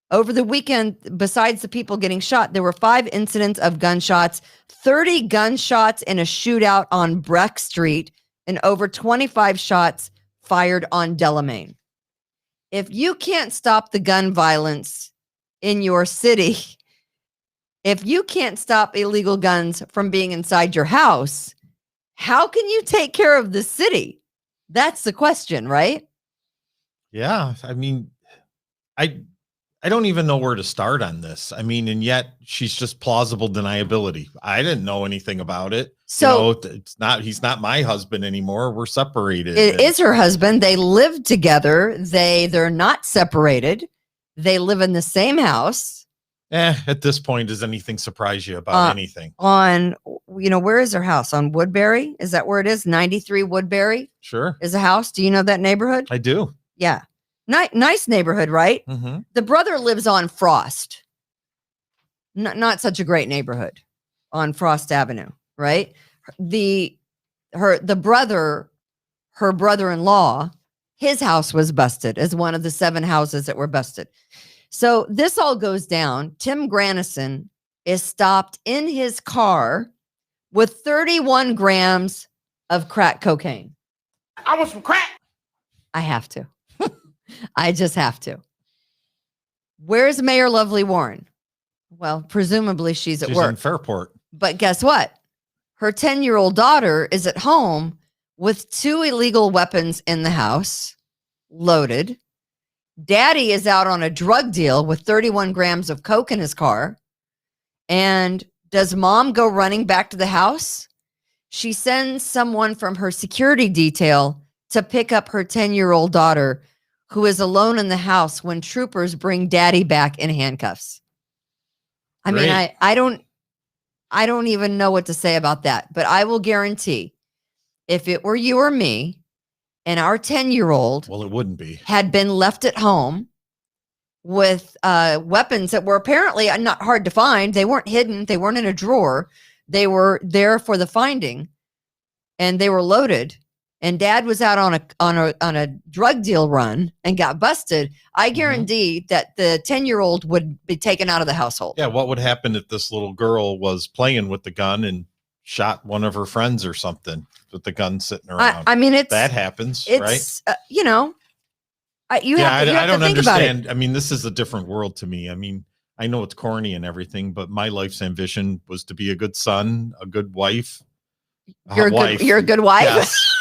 [SPEAKER 3] Over the weekend, besides the people getting shot, there were 5 incidents of gunshots, 30 gunshots in a shootout on Breck Street, and over 25 shots fired on Delamain. If you can't stop the gun violence in your city, if you can't stop illegal guns from being inside your house, how can you take care of the city? That's the question, right?
[SPEAKER 4] Yeah. I mean, I don't even know where to start on this. I mean, and yet she's just plausible deniability. I didn't know anything about it.
[SPEAKER 3] So
[SPEAKER 4] he's not my husband anymore. We're separated.
[SPEAKER 3] It is her husband. They live together. They're not separated. They live in the same house.
[SPEAKER 4] At this point, does anything surprise you about anything?
[SPEAKER 3] Where is her house? On Woodbury? Is that where it is? 93 Woodbury?
[SPEAKER 4] Sure.
[SPEAKER 3] Is a house. Do you know that neighborhood?
[SPEAKER 4] I do.
[SPEAKER 3] Yeah. Nice neighborhood, right?
[SPEAKER 4] Mm-hmm.
[SPEAKER 3] The brother lives on Frost. Not such a great neighborhood on Frost Avenue, right? Her brother-in-law, his house was busted as one of the 7 houses that were busted. So this all goes down. Tim Granison is stopped in his car with 31 grams of crack cocaine.
[SPEAKER 6] I want some crack.
[SPEAKER 3] I have to. I just have to. Where's Mayor Lovely Warren? Well, presumably she's at work.
[SPEAKER 4] In Fairport.
[SPEAKER 3] But guess what? Her 10-year-old daughter is at home with 2 illegal weapons in the house, loaded. Daddy is out on a drug deal with 31 grams of coke in his car. And does mom go running back to the house? She sends someone from her security detail to pick up her 10-year-old daughter, who is alone in the house when troopers bring daddy back in handcuffs. I mean, I don't even know what to say about that, but I will guarantee if it were you or me And our 10-year-old
[SPEAKER 4] Well, it wouldn't be.
[SPEAKER 3] had been left at home with weapons that were apparently not hard to find. They weren't hidden. They weren't in a drawer. They were there for the finding, and they were loaded. And Dad was out on a drug deal run and got busted. I guarantee that the 10-year-old would be taken out of the household.
[SPEAKER 4] Yeah, what would happen if this little girl was playing with the gun and shot one of her friends or something with the gun sitting around?
[SPEAKER 3] I mean,
[SPEAKER 4] that happens, right?
[SPEAKER 3] You have
[SPEAKER 4] I
[SPEAKER 3] to
[SPEAKER 4] don't
[SPEAKER 3] think about it.
[SPEAKER 4] understand. I mean, this is a different world to me. I mean, I know it's corny and everything, but my life's ambition was to be a good son, a good wife.
[SPEAKER 3] You're a good wife.
[SPEAKER 4] Yes.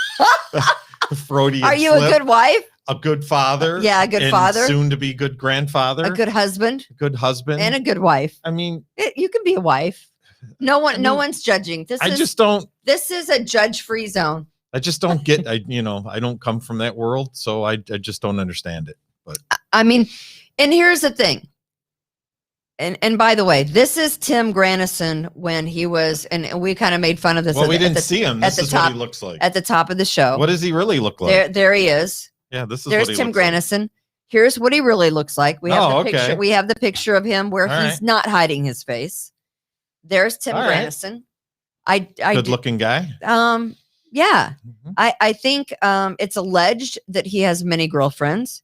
[SPEAKER 4] Freudian
[SPEAKER 3] Are you
[SPEAKER 4] slip.
[SPEAKER 3] a good wife?
[SPEAKER 4] A good father?
[SPEAKER 3] Yeah, a good
[SPEAKER 4] and
[SPEAKER 3] father.
[SPEAKER 4] Soon to be good grandfather.
[SPEAKER 3] A good husband.
[SPEAKER 4] A good husband.
[SPEAKER 3] And a good wife.
[SPEAKER 4] I mean,
[SPEAKER 3] You can be a wife. No one's judging. This is a judge-free zone.
[SPEAKER 4] I just don't get, I don't come from that world, so I just don't understand it. But
[SPEAKER 3] I mean, and here's the thing. And by the way, this is Tim Granison when he was, and we kind of made fun of this.
[SPEAKER 4] Well, we didn't see him. This is what he looks like.
[SPEAKER 3] At the top of the show.
[SPEAKER 4] What does he really look like?
[SPEAKER 3] There he is.
[SPEAKER 4] Yeah, this is
[SPEAKER 3] There's
[SPEAKER 4] what he
[SPEAKER 3] Tim
[SPEAKER 4] looks like.
[SPEAKER 3] Granison. Here's what he really looks like. We have the
[SPEAKER 4] okay.
[SPEAKER 3] picture. We have the picture of him where
[SPEAKER 4] All
[SPEAKER 3] he's
[SPEAKER 4] right.
[SPEAKER 3] not hiding his face. There's Tim
[SPEAKER 4] All right.
[SPEAKER 3] Granison.
[SPEAKER 4] Good looking guy.
[SPEAKER 3] Yeah.
[SPEAKER 4] Mhm.
[SPEAKER 3] I think it's alleged that he has many girlfriends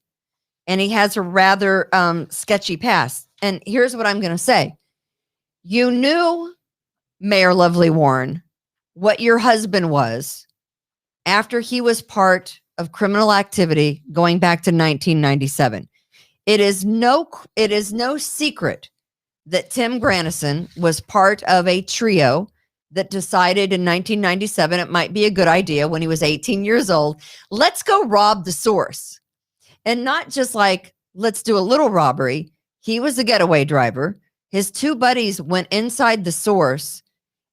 [SPEAKER 3] and he has a rather sketchy past. And here's what I'm going to say. You knew, Mayor Lovely Warren, what your husband was after he was part of criminal activity going back to 1997. It is no secret that Tim Granison was part of a trio that decided in 1997 it might be a good idea when he was 18 years old. Let's go rob the source. And not just like, let's do a little robbery. He was a getaway driver. His two buddies went inside the source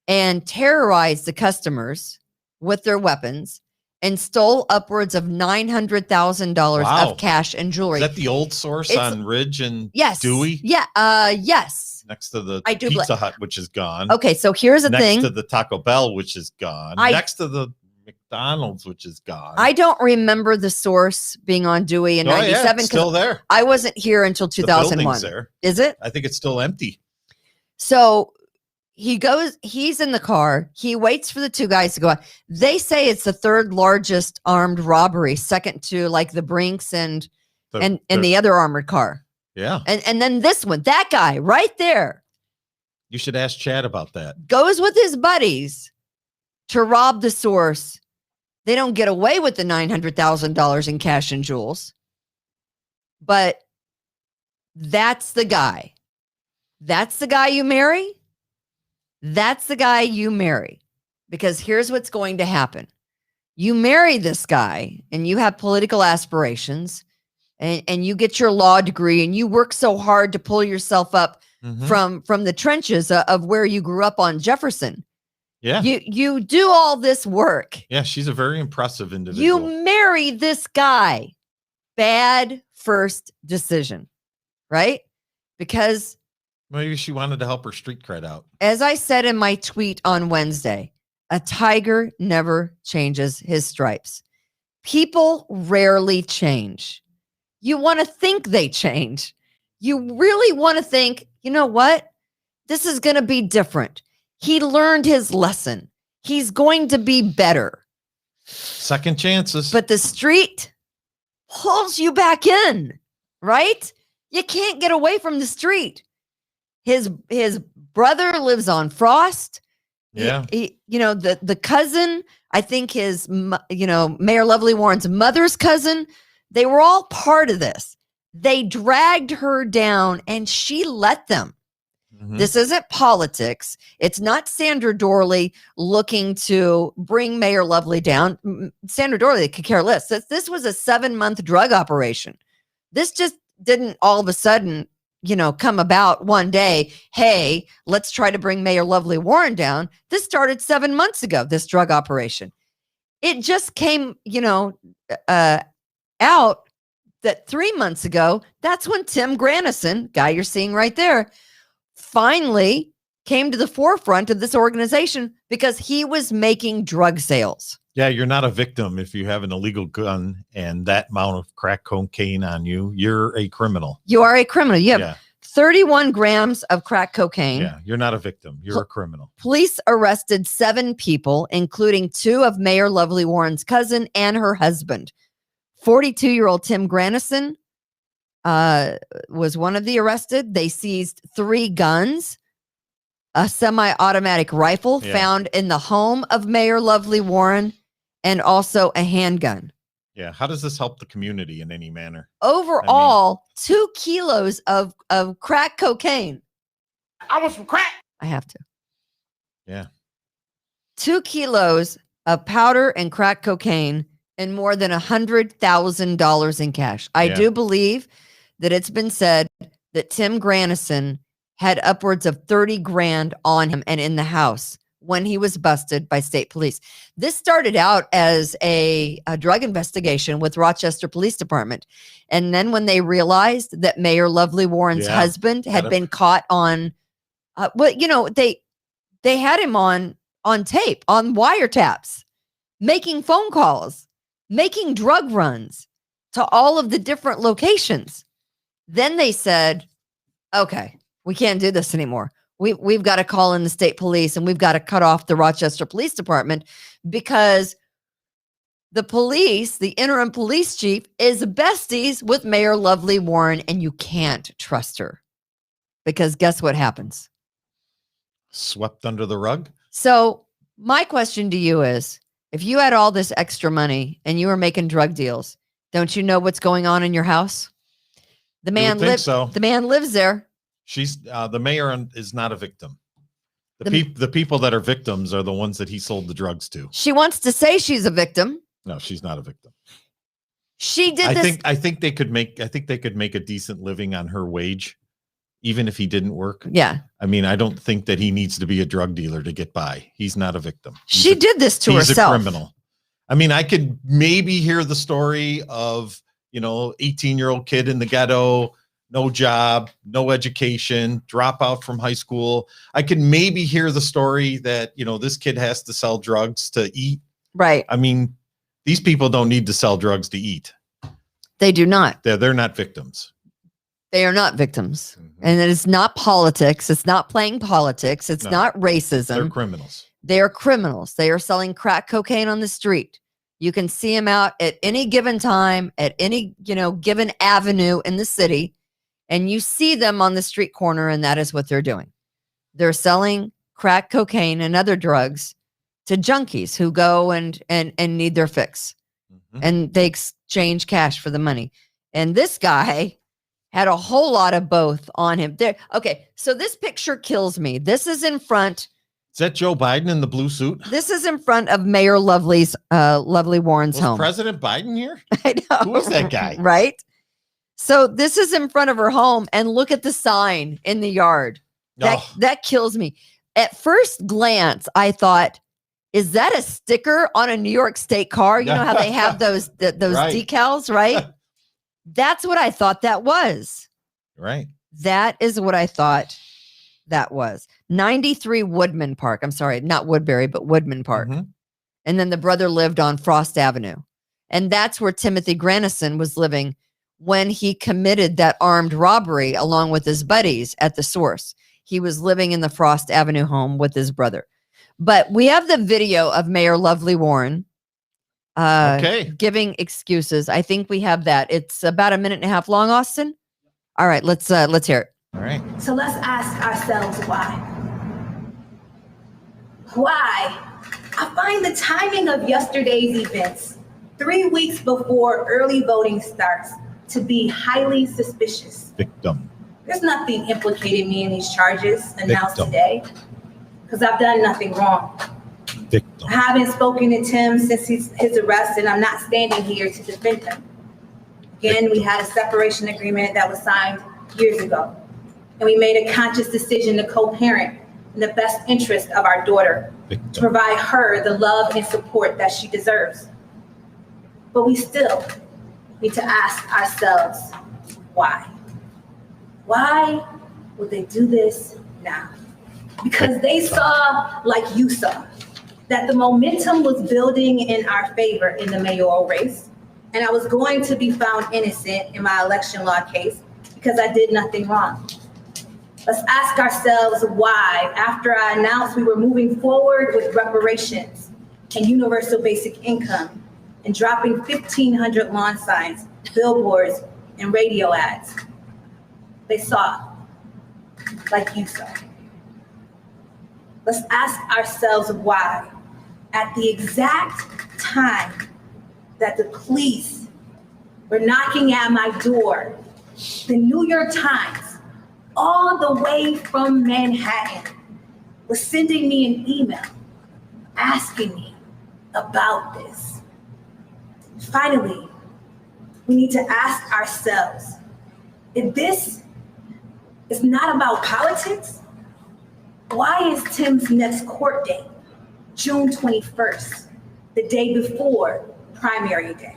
[SPEAKER 3] and terrorized the customers with their weapons and stole upwards of $900,000 of cash and jewelry.
[SPEAKER 4] Is that the old source on Ridge and Dewey?
[SPEAKER 3] Yeah. Yes.
[SPEAKER 4] Next to the Pizza Hut, which is gone.
[SPEAKER 3] Okay, so here's the thing.
[SPEAKER 4] Next to the Taco Bell, which is gone. Next to the McDonald's, which is gone.
[SPEAKER 3] I don't remember the source being on Dewey in 97.
[SPEAKER 4] Yeah, it's still there.
[SPEAKER 3] I wasn't here until 2001.
[SPEAKER 4] There.
[SPEAKER 3] Is it?
[SPEAKER 4] I think it's still empty.
[SPEAKER 3] So he's in the car. He waits for the two guys to go out. They say it's the third largest armed robbery, second to like the Brinks and the other armored car.
[SPEAKER 4] Yeah.
[SPEAKER 3] And then this one, that guy right there.
[SPEAKER 4] You should ask Chad about that.
[SPEAKER 3] Goes with his buddies to rob the source. They don't get away with the $900,000 in cash and jewels. But that's the guy. That's the guy you marry. That's the guy you marry. Because here's what's going to happen. You marry this guy and you have political aspirations and you get your law degree and you work so hard to pull yourself up from the trenches of where you grew up on Jefferson.
[SPEAKER 4] Yeah.
[SPEAKER 3] You do all this work.
[SPEAKER 4] Yeah, she's a very impressive individual.
[SPEAKER 3] You marry this guy. Bad first decision, right? Because
[SPEAKER 4] maybe she wanted to help her street cred out.
[SPEAKER 3] as I said in my tweet on Wednesday, a tiger never changes his stripes. People rarely change. You want to think they change. You really want to think, you know what? This is going to be different. He learned his lesson. He's going to be better.
[SPEAKER 4] Second chances.
[SPEAKER 3] But the street pulls you back in, right? You can't get away from the street. His brother lives on Frost.
[SPEAKER 4] Yeah.
[SPEAKER 3] The cousin, I think Mayor Lovely Warren's mother's cousin, they were all part of this. They dragged her down and she let them. This isn't politics. It's not Sandra Dorley looking to bring Mayor Lovely down. Sandra Dorley could care less. This was a 7-month drug operation. This just didn't all of a sudden, come about one day. Hey, let's try to bring Mayor Lovely Warren down. This started 7 months ago, this drug operation. It just came, out that 3 months ago, that's when Tim Granison, guy you're seeing right there, finally came to the forefront of this organization because he was making drug sales.
[SPEAKER 4] Yeah, you're not a victim if you have an illegal gun and that amount of crack cocaine on you. You're a criminal.
[SPEAKER 3] You are a criminal. You have
[SPEAKER 4] Yeah.
[SPEAKER 3] 31 grams of crack cocaine.
[SPEAKER 4] Yeah, you're not a victim. You're a criminal.
[SPEAKER 3] Police arrested 7 people, including 2 of Mayor Lovely Warren's cousin and her husband. 42-year-old Tim Granison was one of the arrested. They seized 3 guns, a semi-automatic rifle found in the home of Mayor Lovely Warren, and also a handgun.
[SPEAKER 4] Yeah. How does this help the community in any manner?
[SPEAKER 3] Overall, 2 kilos of crack cocaine.
[SPEAKER 6] I want some crack.
[SPEAKER 3] I have to.
[SPEAKER 4] Yeah.
[SPEAKER 3] 2 kilos of powder and crack cocaine and more than $100,000 in cash. I do believe that it's been said that Tim Granison had upwards of 30 grand on him and in the house when he was busted by state police. This started out as a drug investigation with Rochester Police Department. And then when they realized that Mayor Lovely Warren's husband had been caught on, they had him on tape, on wiretaps, making phone calls, making drug runs to all of the different locations. Then they said, okay, we can't do this anymore. We've got to call in the state police and we've got to cut off the Rochester Police Department because the police, the interim police chief, is besties with Mayor Lovely Warren, and you can't trust her because guess what happens?
[SPEAKER 4] Swept under the rug.
[SPEAKER 3] So my question to you is, if you had all this extra money and you were making drug deals, don't you know what's going on in your house? The man lives.
[SPEAKER 4] So.
[SPEAKER 3] The man lives there.
[SPEAKER 4] She's the mayor is not a victim. The people that are victims are the ones that he sold the drugs to.
[SPEAKER 3] She wants to say she's a victim.
[SPEAKER 4] No, she's not a victim.
[SPEAKER 3] She did this.
[SPEAKER 4] I think they could make a decent living on her wage, even if he didn't work.
[SPEAKER 3] Yeah.
[SPEAKER 4] I mean, I don't think that he needs to be a drug dealer to get by. He's not a victim.
[SPEAKER 3] She did this to herself.
[SPEAKER 4] He's a criminal. I mean, I could maybe hear the story of, 18-year-old kid in the ghetto, no job, no education, drop out from high school. I can maybe hear the story that, this kid has to sell drugs to eat.
[SPEAKER 3] Right.
[SPEAKER 4] I mean, these people don't need to sell drugs to eat.
[SPEAKER 3] They do not.
[SPEAKER 4] They're not victims.
[SPEAKER 3] They are not victims. Mm-hmm. And it is not politics. It's not playing politics. It's not racism.
[SPEAKER 4] They're criminals.
[SPEAKER 3] They are criminals. They are selling crack cocaine on the street. You can see them out at any given time, at any, given avenue in the city. And you see them on the street corner, and that is what they're doing. They're selling crack cocaine and other drugs to junkies who go and need their fix. Mm-hmm. And they exchange cash for the money. And this guy had a whole lot of both on him. There. Okay, so this picture kills me. This is in front.
[SPEAKER 4] Is that Joe Biden in the blue suit?
[SPEAKER 3] This is in front of Mayor Lovely Warren's home.
[SPEAKER 4] President Biden here?
[SPEAKER 3] I know.
[SPEAKER 4] Who is that guy?
[SPEAKER 3] Right? So this is in front of her home, and look at the sign in the yard. That kills me. At first glance, I thought, is that a sticker on a New York State car? You know how they have those right. Decals, right? That's what I thought that was.
[SPEAKER 4] Right.
[SPEAKER 3] That is what I thought that was. 93 Woodman Park. I'm sorry, not Woodbury, but Woodman Park. Mm-hmm. And then the brother lived on Frost Avenue. And that's where Timothy Granison was living when he committed that armed robbery along with his buddies at the Source. He was living in the Frost Avenue home with his brother. But we have the video of Mayor Lovely Warren giving excuses. I think we have that. It's about 1.5 minutes long, Austin. All right, let's hear it.
[SPEAKER 4] All right.
[SPEAKER 7] So let's ask ourselves why. Why? I find the timing of yesterday's events, 3 weeks before early voting starts, to be highly suspicious.
[SPEAKER 4] Victim.
[SPEAKER 7] There's nothing implicating me in these charges announced today, because I've done nothing wrong.
[SPEAKER 4] Victim.
[SPEAKER 7] I haven't spoken to Tim since his arrest, and I'm not standing here to defend him. Again, we had a separation agreement that was signed years ago, and we made a conscious decision to co-parent in the best interest of our daughter, to provide her the love and support that she deserves. But we still need to ask ourselves, why? Why would they do this now? Because they saw, like you saw, that the momentum was building in our favor in the mayoral race, and I was going to be found innocent in my election law case because I did nothing wrong. Let's ask ourselves why, after I announced we were moving forward with reparations and universal basic income and dropping 1,500 lawn signs, billboards, and radio ads, they saw like you saw. Let's ask ourselves why, at the exact time that the police were knocking at my door, the New York Times, all the way from Manhattan, was sending me an email asking me about this. Finally, we need to ask ourselves, if this is not about politics, why is Tim's next court date June 21st, the day before primary day?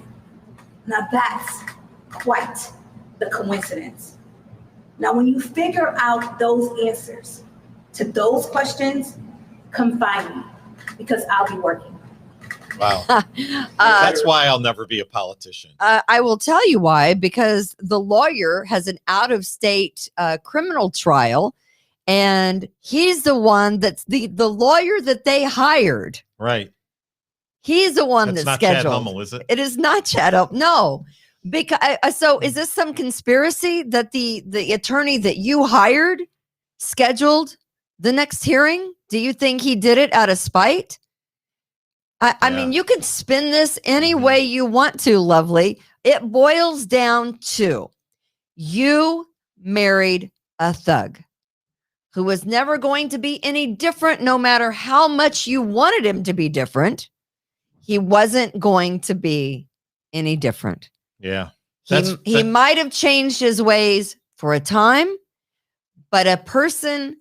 [SPEAKER 7] Now that's quite the coincidence. Now, when you figure out those answers to those questions, come find me, because I'll be working.
[SPEAKER 4] Wow. That's why I'll never be a politician.
[SPEAKER 3] I will tell you why, because the lawyer has an out-of-state criminal trial, and he's the one that's the lawyer that they hired.
[SPEAKER 4] Right.
[SPEAKER 3] He's the one
[SPEAKER 4] That's
[SPEAKER 3] that's
[SPEAKER 4] not
[SPEAKER 3] scheduled.
[SPEAKER 4] Chad Hummel, is it?
[SPEAKER 3] It is not Chad Hummel. No. Because so is this some conspiracy that the attorney that you hired scheduled the next hearing? Do you think he did it out of spite? I mean, you can spin this any way you want to, Lovely. It boils down to you married a thug who was never going to be any different, no matter how much you wanted him to be different. He wasn't going to be any different.
[SPEAKER 4] Yeah.
[SPEAKER 3] He might have changed his ways for a time, but a person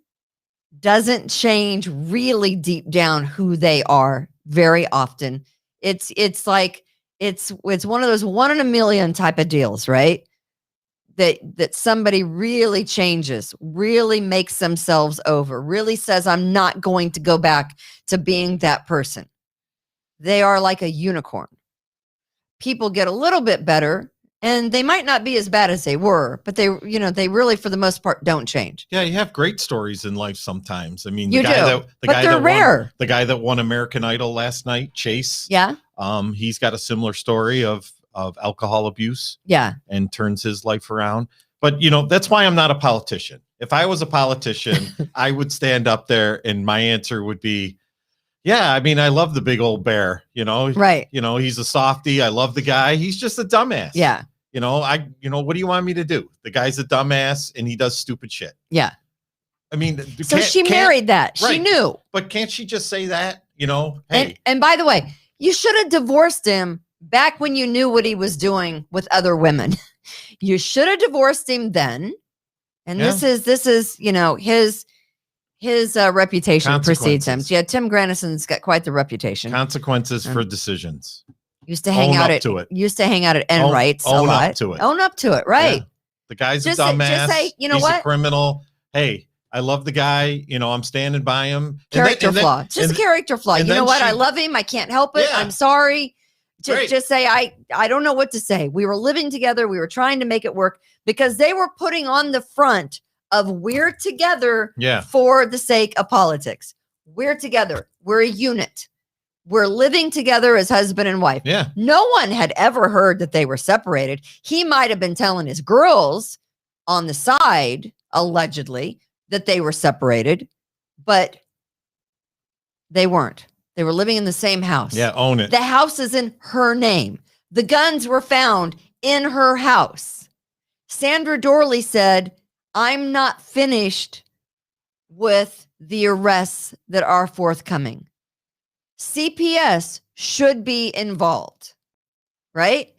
[SPEAKER 3] doesn't change really deep down who they are very often. It's like it's one of those 1 in a million type of deals, right? That somebody really changes, really makes themselves over, really says, I'm not going to go back to being that person. They are like a unicorn. People get a little bit better, and they might not be as bad as they were, but they really, for the most part, don't change.
[SPEAKER 4] Yeah, you have great stories in life sometimes. I mean,
[SPEAKER 3] You do, but they're rare.
[SPEAKER 4] The guy that won American Idol last night, Chase.
[SPEAKER 3] Yeah.
[SPEAKER 4] He's got a similar story of alcohol abuse.
[SPEAKER 3] Yeah.
[SPEAKER 4] And turns his life around. But that's why I'm not a politician. If I was a politician, I would stand up there and my answer would be, yeah, I mean, I love the big old bear, right. He's a softie. I love the guy. He's just a dumbass.
[SPEAKER 3] Yeah.
[SPEAKER 4] What do you want me to do? The guy's a dumbass and he does stupid shit.
[SPEAKER 3] Yeah.
[SPEAKER 4] I mean,
[SPEAKER 3] so she married that. Right. She knew.
[SPEAKER 4] But can't she just say that, hey.
[SPEAKER 3] And by the way, you should have divorced him back when you knew what he was doing with other women. You should have divorced him then. And this is his reputation precedes him. Yeah, Tim Granison's got quite the reputation.
[SPEAKER 4] Consequences for decisions.
[SPEAKER 3] Used to hang out at N Rights a lot. Own up to it, right?
[SPEAKER 4] Yeah. The guy's a dumbass. Just say, he's a criminal. Hey, I love the guy. I'm standing by him.
[SPEAKER 3] Character flaw. Just a character flaw. You know what? I love him. I can't help it. Yeah. I'm sorry. Just say, I don't know what to say. We were living together. We were trying to make it work because they were putting on the front of we're together for the sake of politics. We're together. We're a unit. We're living together as husband and wife.
[SPEAKER 4] Yeah.
[SPEAKER 3] No one had ever heard that they were separated. He might have been telling his girls on the side, allegedly, that they were separated, but they weren't. They were living in the same house.
[SPEAKER 4] Yeah, own it.
[SPEAKER 3] The house is in her name. The guns were found in her house. Sandra Dorley said, I'm not finished with the arrests that are forthcoming. CPS should be involved, right?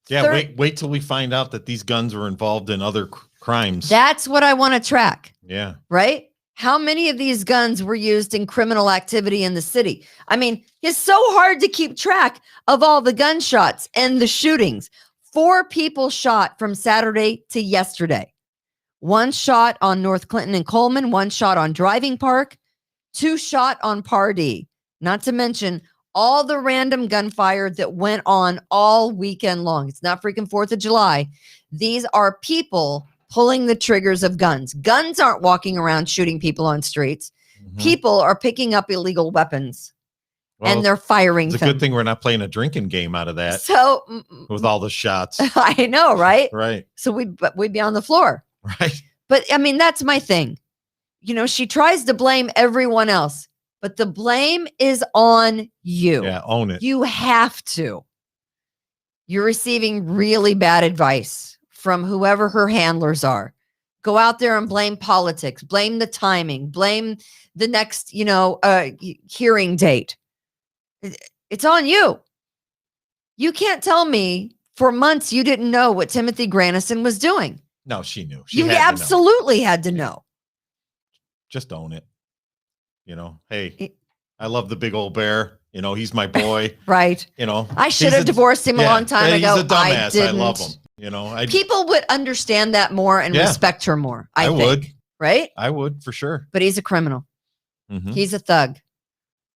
[SPEAKER 4] Yeah, wait till we find out that these guns were involved in other crimes.
[SPEAKER 3] That's what I want to track.
[SPEAKER 4] Yeah.
[SPEAKER 3] Right? How many of these guns were used in criminal activity in the city? I mean, it's so hard to keep track of all the gunshots and the shootings. 4 people shot from Saturday to yesterday. 1 shot on North Clinton and Coleman, 1 shot on Driving Park, 2 shot on Pardee. Not to mention all the random gunfire that went on all weekend long. It's not freaking 4th of July. These are people pulling the triggers of guns. Guns aren't walking around shooting people on streets. People are picking up illegal weapons and they're firing
[SPEAKER 4] It's a good thing we're not playing a drinking game out of that.
[SPEAKER 3] So
[SPEAKER 4] with all the shots.
[SPEAKER 3] I know, right?
[SPEAKER 4] Right.
[SPEAKER 3] So we'd be on the floor.
[SPEAKER 4] Right.
[SPEAKER 3] But I mean, that's my thing. You know, she tries to blame everyone else, but the blame is on you.
[SPEAKER 4] Yeah, own it.
[SPEAKER 3] You have to. You're receiving really bad advice from whoever her handlers are. Go out there and blame politics, blame the timing, blame the next, hearing date. It's on you. You can't tell me for months you didn't know what Timothy Granison was doing.
[SPEAKER 4] No, she knew.
[SPEAKER 3] You absolutely had to know.
[SPEAKER 4] Just own it. Hey, I love the big old bear. He's my boy.
[SPEAKER 3] Right. I should have divorced him a long time ago.
[SPEAKER 4] He's a dumbass. I love him.
[SPEAKER 3] People would understand that more and respect her more. I think,
[SPEAKER 4] would.
[SPEAKER 3] Right?
[SPEAKER 4] I would for sure.
[SPEAKER 3] But he's a criminal. He's a thug.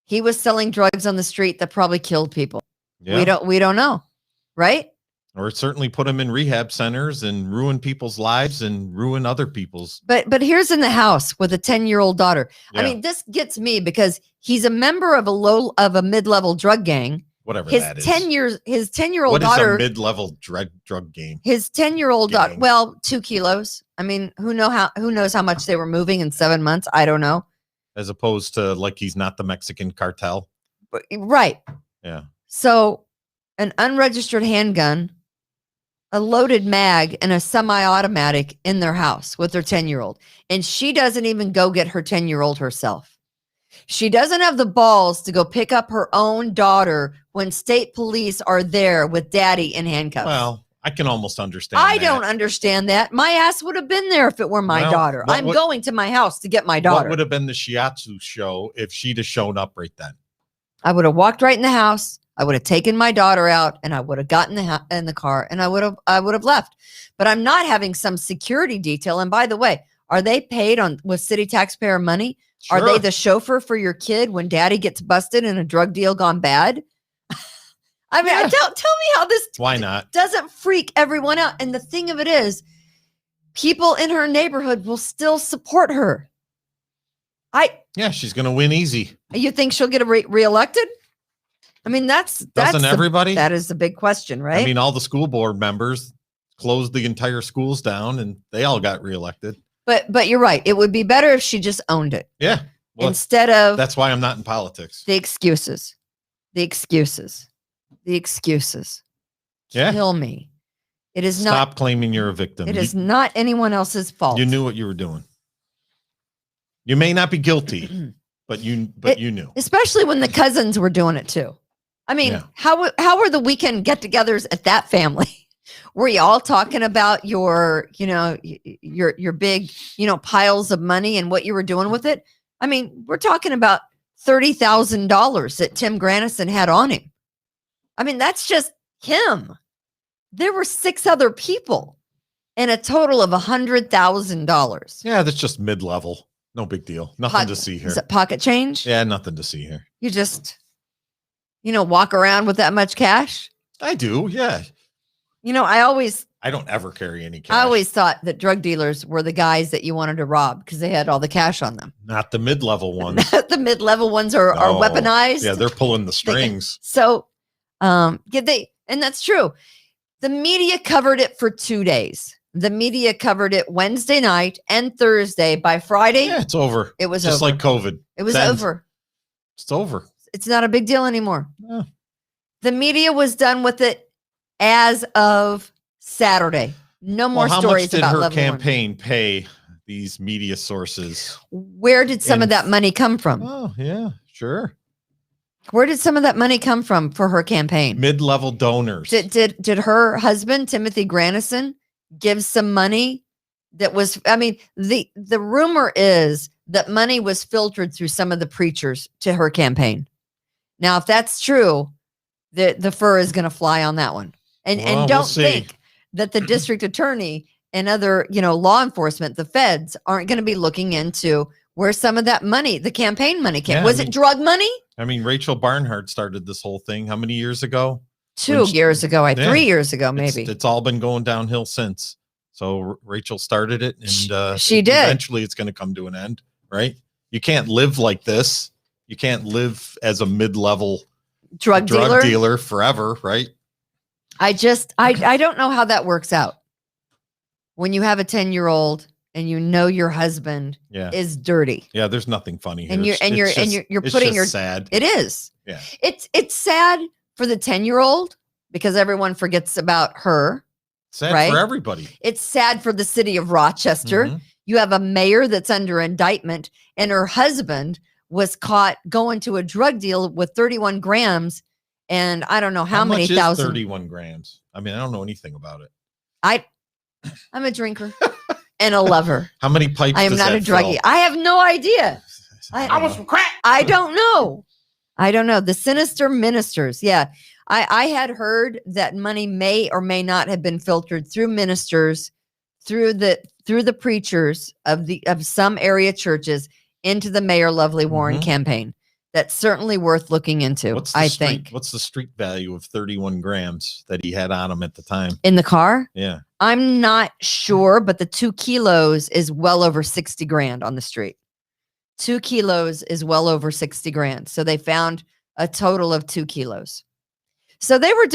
[SPEAKER 3] He was selling drugs on the street that probably killed people. Yeah. We don't know. Right?
[SPEAKER 4] Or certainly put him in rehab centers and ruin people's lives and ruin other people's.
[SPEAKER 3] But here's in the house with a 10-year-old daughter. Yeah. I mean, this gets me because he's a member of a mid-level drug gang.
[SPEAKER 4] Whatever that is.
[SPEAKER 3] His 10-year-old daughter.
[SPEAKER 4] What is a mid-level drug game?
[SPEAKER 3] His 10-year-old daughter. Well, 2 kilos. I mean, who knows how much they were moving in 7 months? I don't know.
[SPEAKER 4] As opposed to like he's not the Mexican cartel.
[SPEAKER 3] Right.
[SPEAKER 4] Yeah.
[SPEAKER 3] So an unregistered handgun, a loaded mag, and a semi-automatic in their house with their 10-year-old. And she doesn't even go get her 10-year-old herself. She doesn't have the balls to go pick up her own daughter when state police are there with daddy in handcuffs.
[SPEAKER 4] Well, I can almost understand
[SPEAKER 3] I don't understand that. My ass would have been there if it were my daughter. I'm going to my house to get my daughter.
[SPEAKER 4] What would have been the shiatsu show if she'd have shown up right then?
[SPEAKER 3] I would have walked right in the house. I would have taken my daughter out and I would have gotten in the car and I would have left. But I'm not having some security detail. And by the way, are they paid with city taxpayer money? Sure. Are they the chauffeur for your kid when daddy gets busted in a drug deal gone bad? I mean, tell me how this
[SPEAKER 4] Why not?
[SPEAKER 3] Doesn't freak everyone out. And the thing of it is, people in her neighborhood will still support her.
[SPEAKER 4] Yeah, she's going to win easy.
[SPEAKER 3] You think she'll get reelected? I mean,
[SPEAKER 4] doesn't everybody?
[SPEAKER 3] That is the big question, right?
[SPEAKER 4] I mean, all the school board members closed the entire schools down and they all got reelected.
[SPEAKER 3] But you're right. It would be better if she just owned it.
[SPEAKER 4] Yeah.
[SPEAKER 3] Well, instead of
[SPEAKER 4] that's why I'm not in politics.
[SPEAKER 3] The excuses.
[SPEAKER 4] Yeah.
[SPEAKER 3] Kill me. It is
[SPEAKER 4] Stop claiming you're a victim.
[SPEAKER 3] It is not anyone else's fault.
[SPEAKER 4] You knew what you were doing. You may not be guilty, but you knew. Especially
[SPEAKER 3] when the cousins were doing it too. I mean, how were the weekend get-togethers at that family? Were you all talking about your big, piles of money and what you were doing with it? I mean, we're talking about $30,000 that Tim Granison had on him. I mean, that's just him. There were 6 other people and a total of $100,000.
[SPEAKER 4] Yeah, that's just mid-level. No big deal. Nothing to see here.
[SPEAKER 3] Is it pocket change?
[SPEAKER 4] Yeah, nothing to see here.
[SPEAKER 3] You just, walk around with that much cash?
[SPEAKER 4] I do, yeah.
[SPEAKER 3] I
[SPEAKER 4] don't ever carry any cash.
[SPEAKER 3] I always thought that drug dealers were the guys that you wanted to rob because they had all the cash on them.
[SPEAKER 4] Not the mid-level ones.
[SPEAKER 3] The mid-level ones are weaponized.
[SPEAKER 4] Yeah, they're pulling the strings.
[SPEAKER 3] And that's true. The media covered it for 2 days. The media covered it Wednesday night and Thursday. By Friday,
[SPEAKER 4] it's over.
[SPEAKER 3] It was
[SPEAKER 4] just
[SPEAKER 3] over.
[SPEAKER 4] Like COVID.
[SPEAKER 3] It was over.
[SPEAKER 4] It's over.
[SPEAKER 3] It's not a big deal anymore.
[SPEAKER 4] Yeah.
[SPEAKER 3] The media was done with it as of Saturday. No more stories about
[SPEAKER 4] how much did her campaign pay these media sources?
[SPEAKER 3] Where did some of that money come from?
[SPEAKER 4] Oh, yeah, sure.
[SPEAKER 3] Where did some of that money come from for her campaign?
[SPEAKER 4] Mid-level donors.
[SPEAKER 3] Did her husband, Timothy Granison, give some money that was, the rumor is that money was filtered through some of the preachers to her campaign. Now, if that's true, the fur is going to fly on that one. And don't think that the district attorney and other, law enforcement, the feds, aren't going to be looking into Where's some of that money? The campaign money came.
[SPEAKER 4] Yeah,
[SPEAKER 3] Was it drug money?
[SPEAKER 4] I mean, Rachel Barnhart started this whole thing how many years ago?
[SPEAKER 3] 2 years ago,
[SPEAKER 4] Yeah.
[SPEAKER 3] 3 years ago, maybe.
[SPEAKER 4] It's all been going downhill since. So Rachel started it, and
[SPEAKER 3] she did.
[SPEAKER 4] Eventually, it's going to come to an end, right? You can't live like this. You can't live as a mid-level
[SPEAKER 3] drug
[SPEAKER 4] dealer forever, right?
[SPEAKER 3] I don't know how that works out. When you have a 10-year-old and you know your husband is dirty.
[SPEAKER 4] Yeah, there's nothing funny here.
[SPEAKER 3] And you're putting your
[SPEAKER 4] sad.
[SPEAKER 3] It is.
[SPEAKER 4] Yeah.
[SPEAKER 3] It's sad for the 10-year-old because everyone forgets about her.
[SPEAKER 4] Sad
[SPEAKER 3] right?
[SPEAKER 4] for everybody.
[SPEAKER 3] It's sad for the city of Rochester.
[SPEAKER 4] Mm-hmm.
[SPEAKER 3] You have a mayor that's under indictment, and her husband was caught going to a drug deal with 31 grams. And I don't know how many
[SPEAKER 4] much is
[SPEAKER 3] thousand.
[SPEAKER 4] 31 grams. I mean, I don't know anything about it.
[SPEAKER 3] I'm a drinker and a lover.
[SPEAKER 4] How many pipes?
[SPEAKER 3] I am not a druggie. I have no idea.
[SPEAKER 6] I want some crack.
[SPEAKER 3] I don't know. The sinister ministers. Yeah. I had heard that money may or may not have been filtered through ministers, through the preachers of some area churches into the Mayor Lovely Warren campaign. That's certainly worth looking into. I think.
[SPEAKER 4] What's the street value of 31 grams that he had on him at the time?
[SPEAKER 3] In the car?
[SPEAKER 4] Yeah.
[SPEAKER 3] I'm not sure, but the 2 kilos is well over 60 grand on the street. 2 kilos is well over 60 grand. So they found a total of 2 kilos. So they were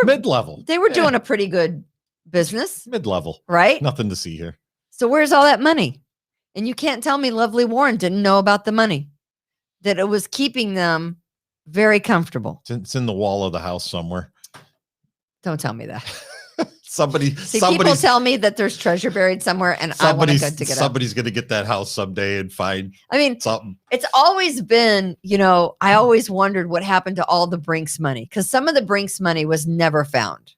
[SPEAKER 4] mid-level.
[SPEAKER 3] They were doing a pretty good business.
[SPEAKER 4] Mid-level.
[SPEAKER 3] Right?
[SPEAKER 4] Nothing to see here.
[SPEAKER 3] So where's all that money? And you can't tell me Lovely Warren didn't know about the money, that it was keeping them very comfortable.
[SPEAKER 4] It's in the wall of the house somewhere.
[SPEAKER 3] Don't tell me that.
[SPEAKER 4] People
[SPEAKER 3] tell me that there's treasure buried somewhere, and I want to go dig it up.
[SPEAKER 4] Somebody's going to get that house someday and find.
[SPEAKER 3] I mean,
[SPEAKER 4] something.
[SPEAKER 3] It's always been, I always wondered what happened to all the Brinks money, because some of the Brinks money was never found.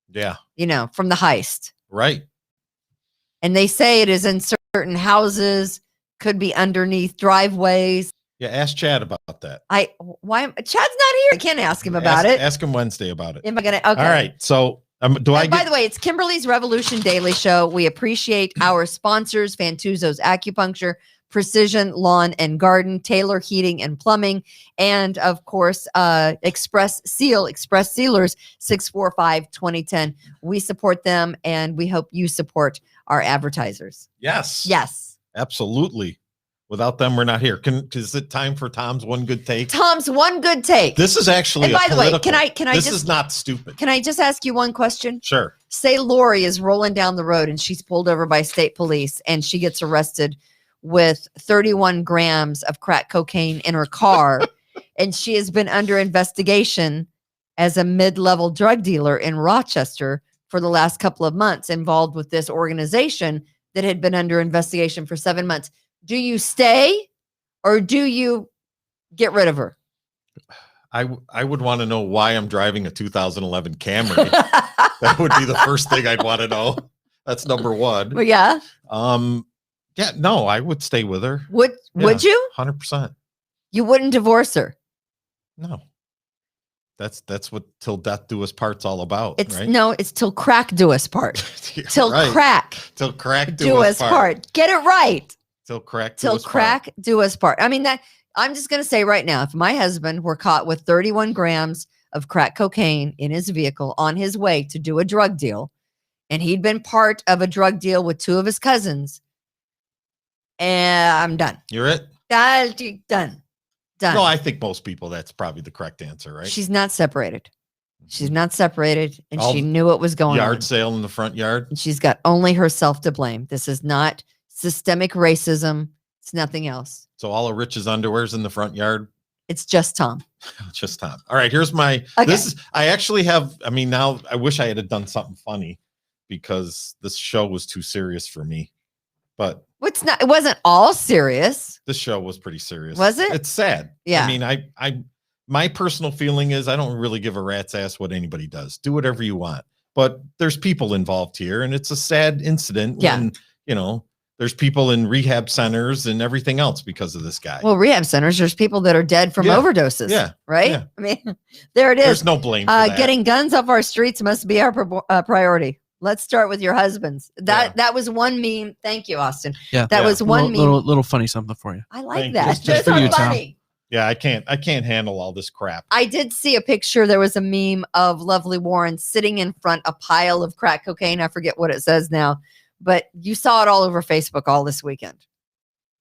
[SPEAKER 4] Yeah.
[SPEAKER 3] From the heist.
[SPEAKER 4] Right. And
[SPEAKER 3] they say it is in certain houses, could be underneath driveways.
[SPEAKER 4] Yeah, ask Chad about that.
[SPEAKER 3] Chad's not here. I can't ask him about it.
[SPEAKER 4] Ask him Wednesday about it.
[SPEAKER 3] Am I going to? Okay.
[SPEAKER 4] All right. So
[SPEAKER 3] by the way, it's Kimberly's Revolution Daily Show. We appreciate our sponsors, Fantuzzo's Acupuncture, Precision Lawn and Garden, Taylor Heating and Plumbing, and of course, Express Sealers, 645-2010. We support them, and we hope you support our advertisers.
[SPEAKER 4] Yes.
[SPEAKER 3] Yes.
[SPEAKER 4] Absolutely. Without them, we're not here. Is it time for Tom's one good take?
[SPEAKER 3] Tom's one good take.
[SPEAKER 4] This is actually.
[SPEAKER 3] And by the way, can I?
[SPEAKER 4] This is not stupid.
[SPEAKER 3] Can I just ask you one question?
[SPEAKER 4] Sure.
[SPEAKER 3] Say Lori is rolling down the road and she's pulled over by state police and she gets arrested with 31 grams of crack cocaine in her car, and she has been under investigation as a mid-level drug dealer in Rochester for the last couple of months, involved with this organization that had been under investigation for 7 months. Do you stay or do you get rid of her?
[SPEAKER 4] I would want to know why I'm driving a 2011 Camry. That would be the first thing I'd want to know. That's number one.
[SPEAKER 3] Well, yeah.
[SPEAKER 4] Yeah, no, I would stay with her.
[SPEAKER 3] Would you?
[SPEAKER 4] 100%.
[SPEAKER 3] You wouldn't divorce her?
[SPEAKER 4] No. That's what Till Death Do Us Part's all about, right?
[SPEAKER 3] No, it's Till Crack Do Us Part. Till Crack
[SPEAKER 4] Do Us
[SPEAKER 3] Part. Get it right.
[SPEAKER 4] Till Crack
[SPEAKER 3] Do Us Part. I mean, that I'm just going to say right now, if my husband were caught with 31 grams of crack cocaine in his vehicle on his way to do a drug deal, and he'd been part of a drug deal with 2 of his cousins, and I'm done.
[SPEAKER 4] You're it?
[SPEAKER 3] Done.
[SPEAKER 4] No, I think most people, that's probably the correct answer, right?
[SPEAKER 3] She's not separated. And she knew what was going on.
[SPEAKER 4] Yard sale in the front yard.
[SPEAKER 3] And she's got only herself to blame. This is not systemic racism. It's nothing else.
[SPEAKER 4] So all of Rich's underwear's in the front yard.
[SPEAKER 3] It's just Tom.
[SPEAKER 4] Just Tom. All right. Here's my.
[SPEAKER 3] Okay.
[SPEAKER 4] I actually have. I mean, now I wish I had done something funny because this show was too serious for me. But
[SPEAKER 3] it wasn't all serious.
[SPEAKER 4] This show was pretty serious.
[SPEAKER 3] Was it?
[SPEAKER 4] It's sad.
[SPEAKER 3] Yeah.
[SPEAKER 4] I mean, my personal feeling is I don't really give a rat's ass what anybody does. Do whatever you want. But there's people involved here, and it's a sad incident.
[SPEAKER 3] Yeah.
[SPEAKER 4] When, there's people in rehab centers and everything else because of this guy.
[SPEAKER 3] Well, rehab centers, there's people that are dead from overdoses.
[SPEAKER 4] Yeah.
[SPEAKER 3] Right?
[SPEAKER 4] Yeah.
[SPEAKER 3] I mean, there it is.
[SPEAKER 4] There's no blame for that.
[SPEAKER 3] Getting guns off our streets must be our priority. Let's start with your husbands. That was one meme. Thank you, Austin.
[SPEAKER 5] Yeah.
[SPEAKER 3] That was one meme.
[SPEAKER 5] Little funny something for you.
[SPEAKER 3] I like
[SPEAKER 4] Thank
[SPEAKER 3] that.
[SPEAKER 4] you.
[SPEAKER 5] Just
[SPEAKER 3] That's
[SPEAKER 5] for you,
[SPEAKER 3] so
[SPEAKER 5] Tom.
[SPEAKER 3] funny.
[SPEAKER 4] Yeah, I can't handle all this crap.
[SPEAKER 3] I did see a picture. There was a meme of Lovely Warren sitting in front a pile of crack cocaine. I forget what it says now, but you saw it all over Facebook all this weekend.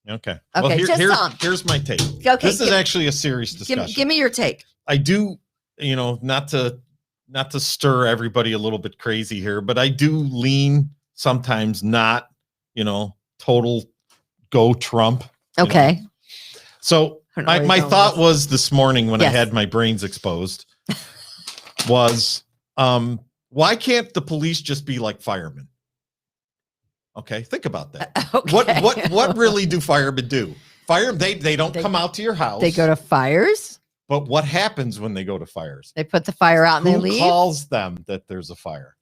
[SPEAKER 4] Okay.
[SPEAKER 3] Okay, just Tom.
[SPEAKER 4] Here's my take.
[SPEAKER 3] Okay,
[SPEAKER 4] This is actually a serious discussion.
[SPEAKER 3] give me your take.
[SPEAKER 4] I do, not to stir everybody a little bit crazy here, but I do lean sometimes not, total go Trump.
[SPEAKER 3] Okay.
[SPEAKER 4] So
[SPEAKER 3] I don't know where
[SPEAKER 4] my
[SPEAKER 3] you're going
[SPEAKER 4] thought
[SPEAKER 3] with
[SPEAKER 4] was this morning when I
[SPEAKER 3] Yes.
[SPEAKER 4] had my brains exposed was, why can't the police just be like firemen? Okay, think about that.
[SPEAKER 3] Okay.
[SPEAKER 4] What really do firemen do? They don't come out to your house.
[SPEAKER 3] They go to fires.
[SPEAKER 4] But what happens when they go to fires?
[SPEAKER 3] They put the fire out and they
[SPEAKER 4] Who
[SPEAKER 3] leave.
[SPEAKER 4] calls them that there's a fire?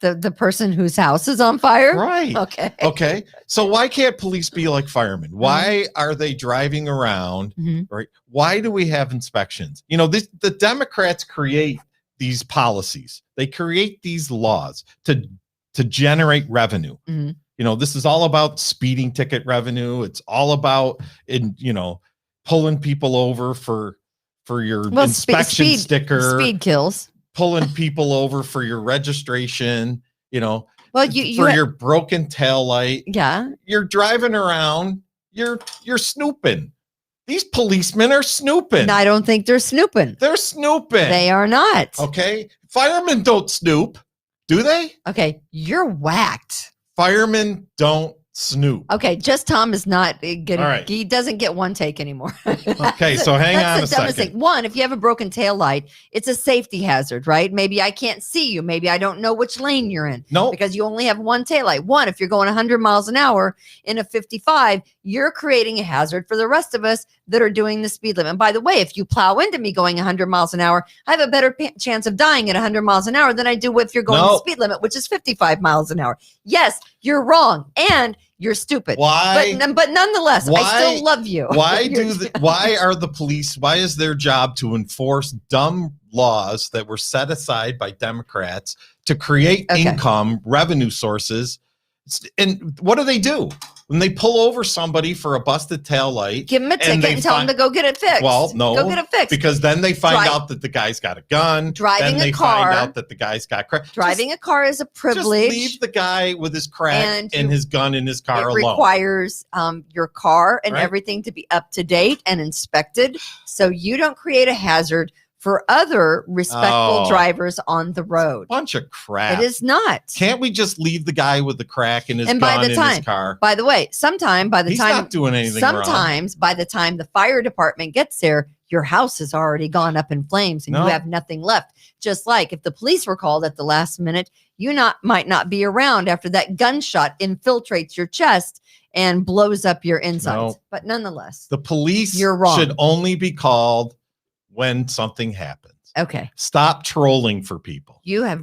[SPEAKER 3] The person whose house is on fire.
[SPEAKER 4] Right.
[SPEAKER 3] Okay.
[SPEAKER 4] Okay. So why can't police be like firemen? Why are they driving around?
[SPEAKER 3] Mhm.
[SPEAKER 4] Right. Why do we have inspections? The Democrats create these policies. They create these laws to generate revenue.
[SPEAKER 3] Mhm.
[SPEAKER 4] This is all about speeding ticket revenue. It's all about pulling people over for your inspection sticker.
[SPEAKER 3] Speed kills.
[SPEAKER 4] Pulling people over for your registration,
[SPEAKER 3] Well,
[SPEAKER 4] for your broken tail light.
[SPEAKER 3] yeah.
[SPEAKER 4] You're driving around, you're snooping. These policemen are snooping.
[SPEAKER 3] I don't think they're snooping.
[SPEAKER 4] They're snooping.
[SPEAKER 3] They are not.
[SPEAKER 4] Okay. Firemen don't snoop, do they?
[SPEAKER 3] Okay, you're whacked.
[SPEAKER 4] Firemen don't snoop.
[SPEAKER 3] Okay, just Tom is not getting.
[SPEAKER 4] All right.
[SPEAKER 3] He doesn't get one take anymore.
[SPEAKER 4] Okay, so hang on a
[SPEAKER 3] That's the dumbest
[SPEAKER 4] second.
[SPEAKER 3] thing. One, if you have a broken tail light, it's a safety hazard, right? Maybe I can't see you. Maybe I don't know which lane you're in.
[SPEAKER 4] No.
[SPEAKER 3] Because you only have one tail light. One, if you're going 100 miles an hour in a 55, you're creating a hazard for the rest of us that are doing the speed limit. And by the way, if you plow into me going 100 miles an hour, I have a better chance of dying at 100 miles an hour than I do if you're going the speed limit, which is 55 miles an hour. Yes, you're wrong. And you're stupid.
[SPEAKER 4] Why?
[SPEAKER 3] But nonetheless, I still love you.
[SPEAKER 4] Why are the police? Why is their job to enforce dumb laws that were set aside by Democrats to create income revenue sources? And what do? When they pull over somebody for a busted tail light,
[SPEAKER 3] Give them a ticket and tell them to go get it fixed.
[SPEAKER 4] Well, no,
[SPEAKER 3] go get it fixed.
[SPEAKER 4] Because then they find out that the guy's got a gun.
[SPEAKER 3] Driving
[SPEAKER 4] then they
[SPEAKER 3] a car.
[SPEAKER 4] find out that the guy's got crack.
[SPEAKER 3] Driving a car is a privilege.
[SPEAKER 4] Just leave the guy with his crack and his gun in his car
[SPEAKER 3] it
[SPEAKER 4] alone.
[SPEAKER 3] Requires your car and
[SPEAKER 4] Right.
[SPEAKER 3] everything to be up to date and inspected, so you don't create a hazard for other respectful drivers on the road.
[SPEAKER 4] Bunch of crap.
[SPEAKER 3] It is not.
[SPEAKER 4] Can't we just leave the guy with the crack in his
[SPEAKER 3] And
[SPEAKER 4] gun
[SPEAKER 3] by the
[SPEAKER 4] in
[SPEAKER 3] time,
[SPEAKER 4] his car?
[SPEAKER 3] by the way,
[SPEAKER 4] He's not doing anything wrong.
[SPEAKER 3] Sometimes by the time the fire department gets there, your house has already gone up in flames and you have nothing left. Just like if the police were called at the last minute, you might not be around after that gunshot infiltrates your chest and blows up your insides.
[SPEAKER 4] No.
[SPEAKER 3] But nonetheless,
[SPEAKER 4] The police
[SPEAKER 3] You're wrong.
[SPEAKER 4] should only be called when something happens.
[SPEAKER 3] okay,
[SPEAKER 4] Stop trolling for people.
[SPEAKER 3] you have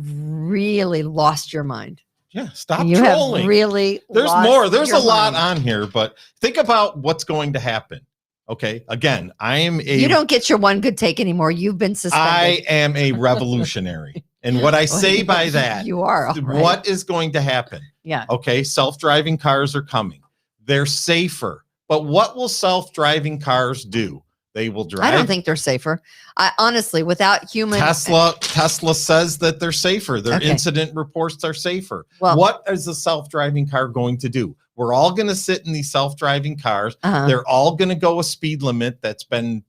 [SPEAKER 3] really lost your mind.
[SPEAKER 4] Yeah, stop
[SPEAKER 3] You
[SPEAKER 4] trolling.
[SPEAKER 3] have really
[SPEAKER 4] There's
[SPEAKER 3] lost
[SPEAKER 4] more. There's
[SPEAKER 3] your
[SPEAKER 4] a lot
[SPEAKER 3] mind.
[SPEAKER 4] on here, but think about what's going to happen. Okay. Again,
[SPEAKER 3] You don't get your one good take anymore. You've been
[SPEAKER 4] I
[SPEAKER 3] suspended.
[SPEAKER 4] am a revolutionary. And what I say by that,
[SPEAKER 3] you are. all right.
[SPEAKER 4] what is going to happen?
[SPEAKER 3] Yeah.
[SPEAKER 4] Okay. Self-driving cars are coming. They're safer. But what will self-driving cars do? They will drive.
[SPEAKER 3] I don't think they're safer. I honestly, without human
[SPEAKER 4] Tesla says that they're safer. Their
[SPEAKER 3] Okay.
[SPEAKER 4] incident reports are safer.
[SPEAKER 3] Well-
[SPEAKER 4] What is a self-driving car going to do? We're all going to sit in these self-driving cars.
[SPEAKER 3] Uh-huh.
[SPEAKER 4] They're all going to go a speed limit that's been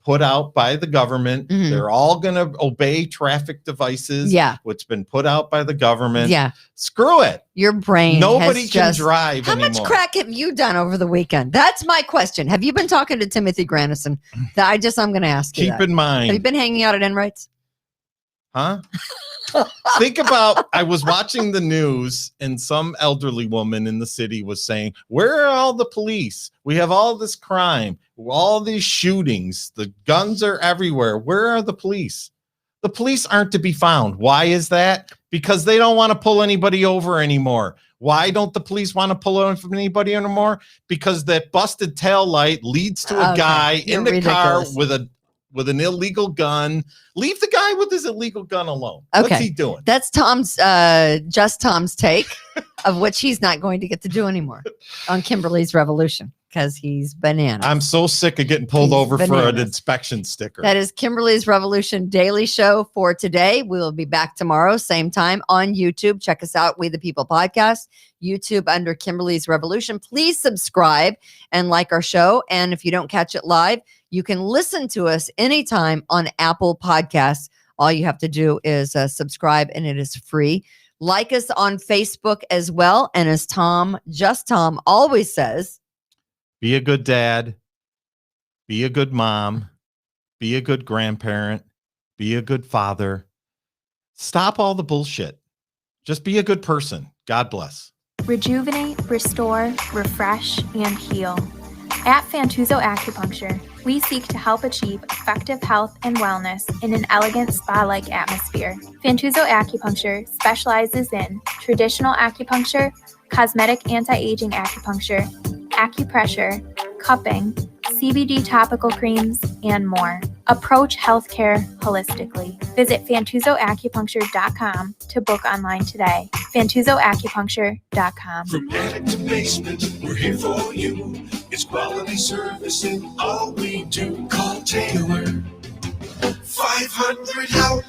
[SPEAKER 4] put out by the government.
[SPEAKER 3] Mhm.
[SPEAKER 4] They're all going to obey traffic devices.
[SPEAKER 3] Yeah.
[SPEAKER 4] What's been put out by the government.
[SPEAKER 3] Yeah.
[SPEAKER 4] Screw it.
[SPEAKER 3] Your brain.
[SPEAKER 4] Nobody
[SPEAKER 3] has
[SPEAKER 4] can
[SPEAKER 3] just,
[SPEAKER 4] drive
[SPEAKER 3] How
[SPEAKER 4] anymore.
[SPEAKER 3] much crack have you done over the weekend? That's my question. Have you been talking to Timothy Granison? I'm going to ask you.
[SPEAKER 4] Keep
[SPEAKER 3] that.
[SPEAKER 4] in mind.
[SPEAKER 3] Have you been hanging out at Enrights?
[SPEAKER 4] Huh? Think about, I was watching the news and some elderly woman in the city was saying, where are all the police? We have all this crime, all these shootings, the guns are everywhere. Where are the police? The police aren't to be found. Why is that? Because they don't want to pull anybody over anymore. Why don't the police want to pull over anybody anymore? Because that busted tail light leads to a
[SPEAKER 3] Okay,
[SPEAKER 4] guy
[SPEAKER 3] you're
[SPEAKER 4] in the car
[SPEAKER 3] ridiculous.
[SPEAKER 4] with a with an illegal gun. Leave the guy with his illegal gun alone.
[SPEAKER 3] Okay.
[SPEAKER 4] What's he doing?
[SPEAKER 3] That's Tom's, just Tom's take, of which he's not going to get to do anymore on Kimberly's Revolution because he's bananas.
[SPEAKER 4] I'm so sick of getting pulled
[SPEAKER 3] He's
[SPEAKER 4] over for an
[SPEAKER 3] bananas.
[SPEAKER 4] inspection sticker.
[SPEAKER 3] That is Kimberly's Revolution Daily Show for today. We will be back tomorrow, same time on YouTube. Check us out, We the People Podcast, YouTube under Kimberly's Revolution. Please subscribe and like our show. And if you don't catch it live, you can listen to us anytime on Apple Podcasts. All you have to do is subscribe, and it is free. Like us on Facebook as well. And as Just Tom always says,
[SPEAKER 4] Be a good dad. Be a good mom. Be a good grandparent. Be a good father. Stop all the bullshit. Just be a good person. God bless.
[SPEAKER 1] Rejuvenate, restore, refresh, and heal. At Fantuzzo Acupuncture, we seek to help achieve effective health and wellness in an elegant spa-like atmosphere. Fantuzzo Acupuncture specializes in traditional acupuncture, cosmetic anti-aging acupuncture, acupressure, cupping, CBD topical creams, and more. Approach healthcare holistically. Visit FantuzzoAcupuncture.com to book online today. FantuzzoAcupuncture.com.
[SPEAKER 2] From attic to basement, we're here for you. It's quality service in all we do. Call Taylor. 500 help.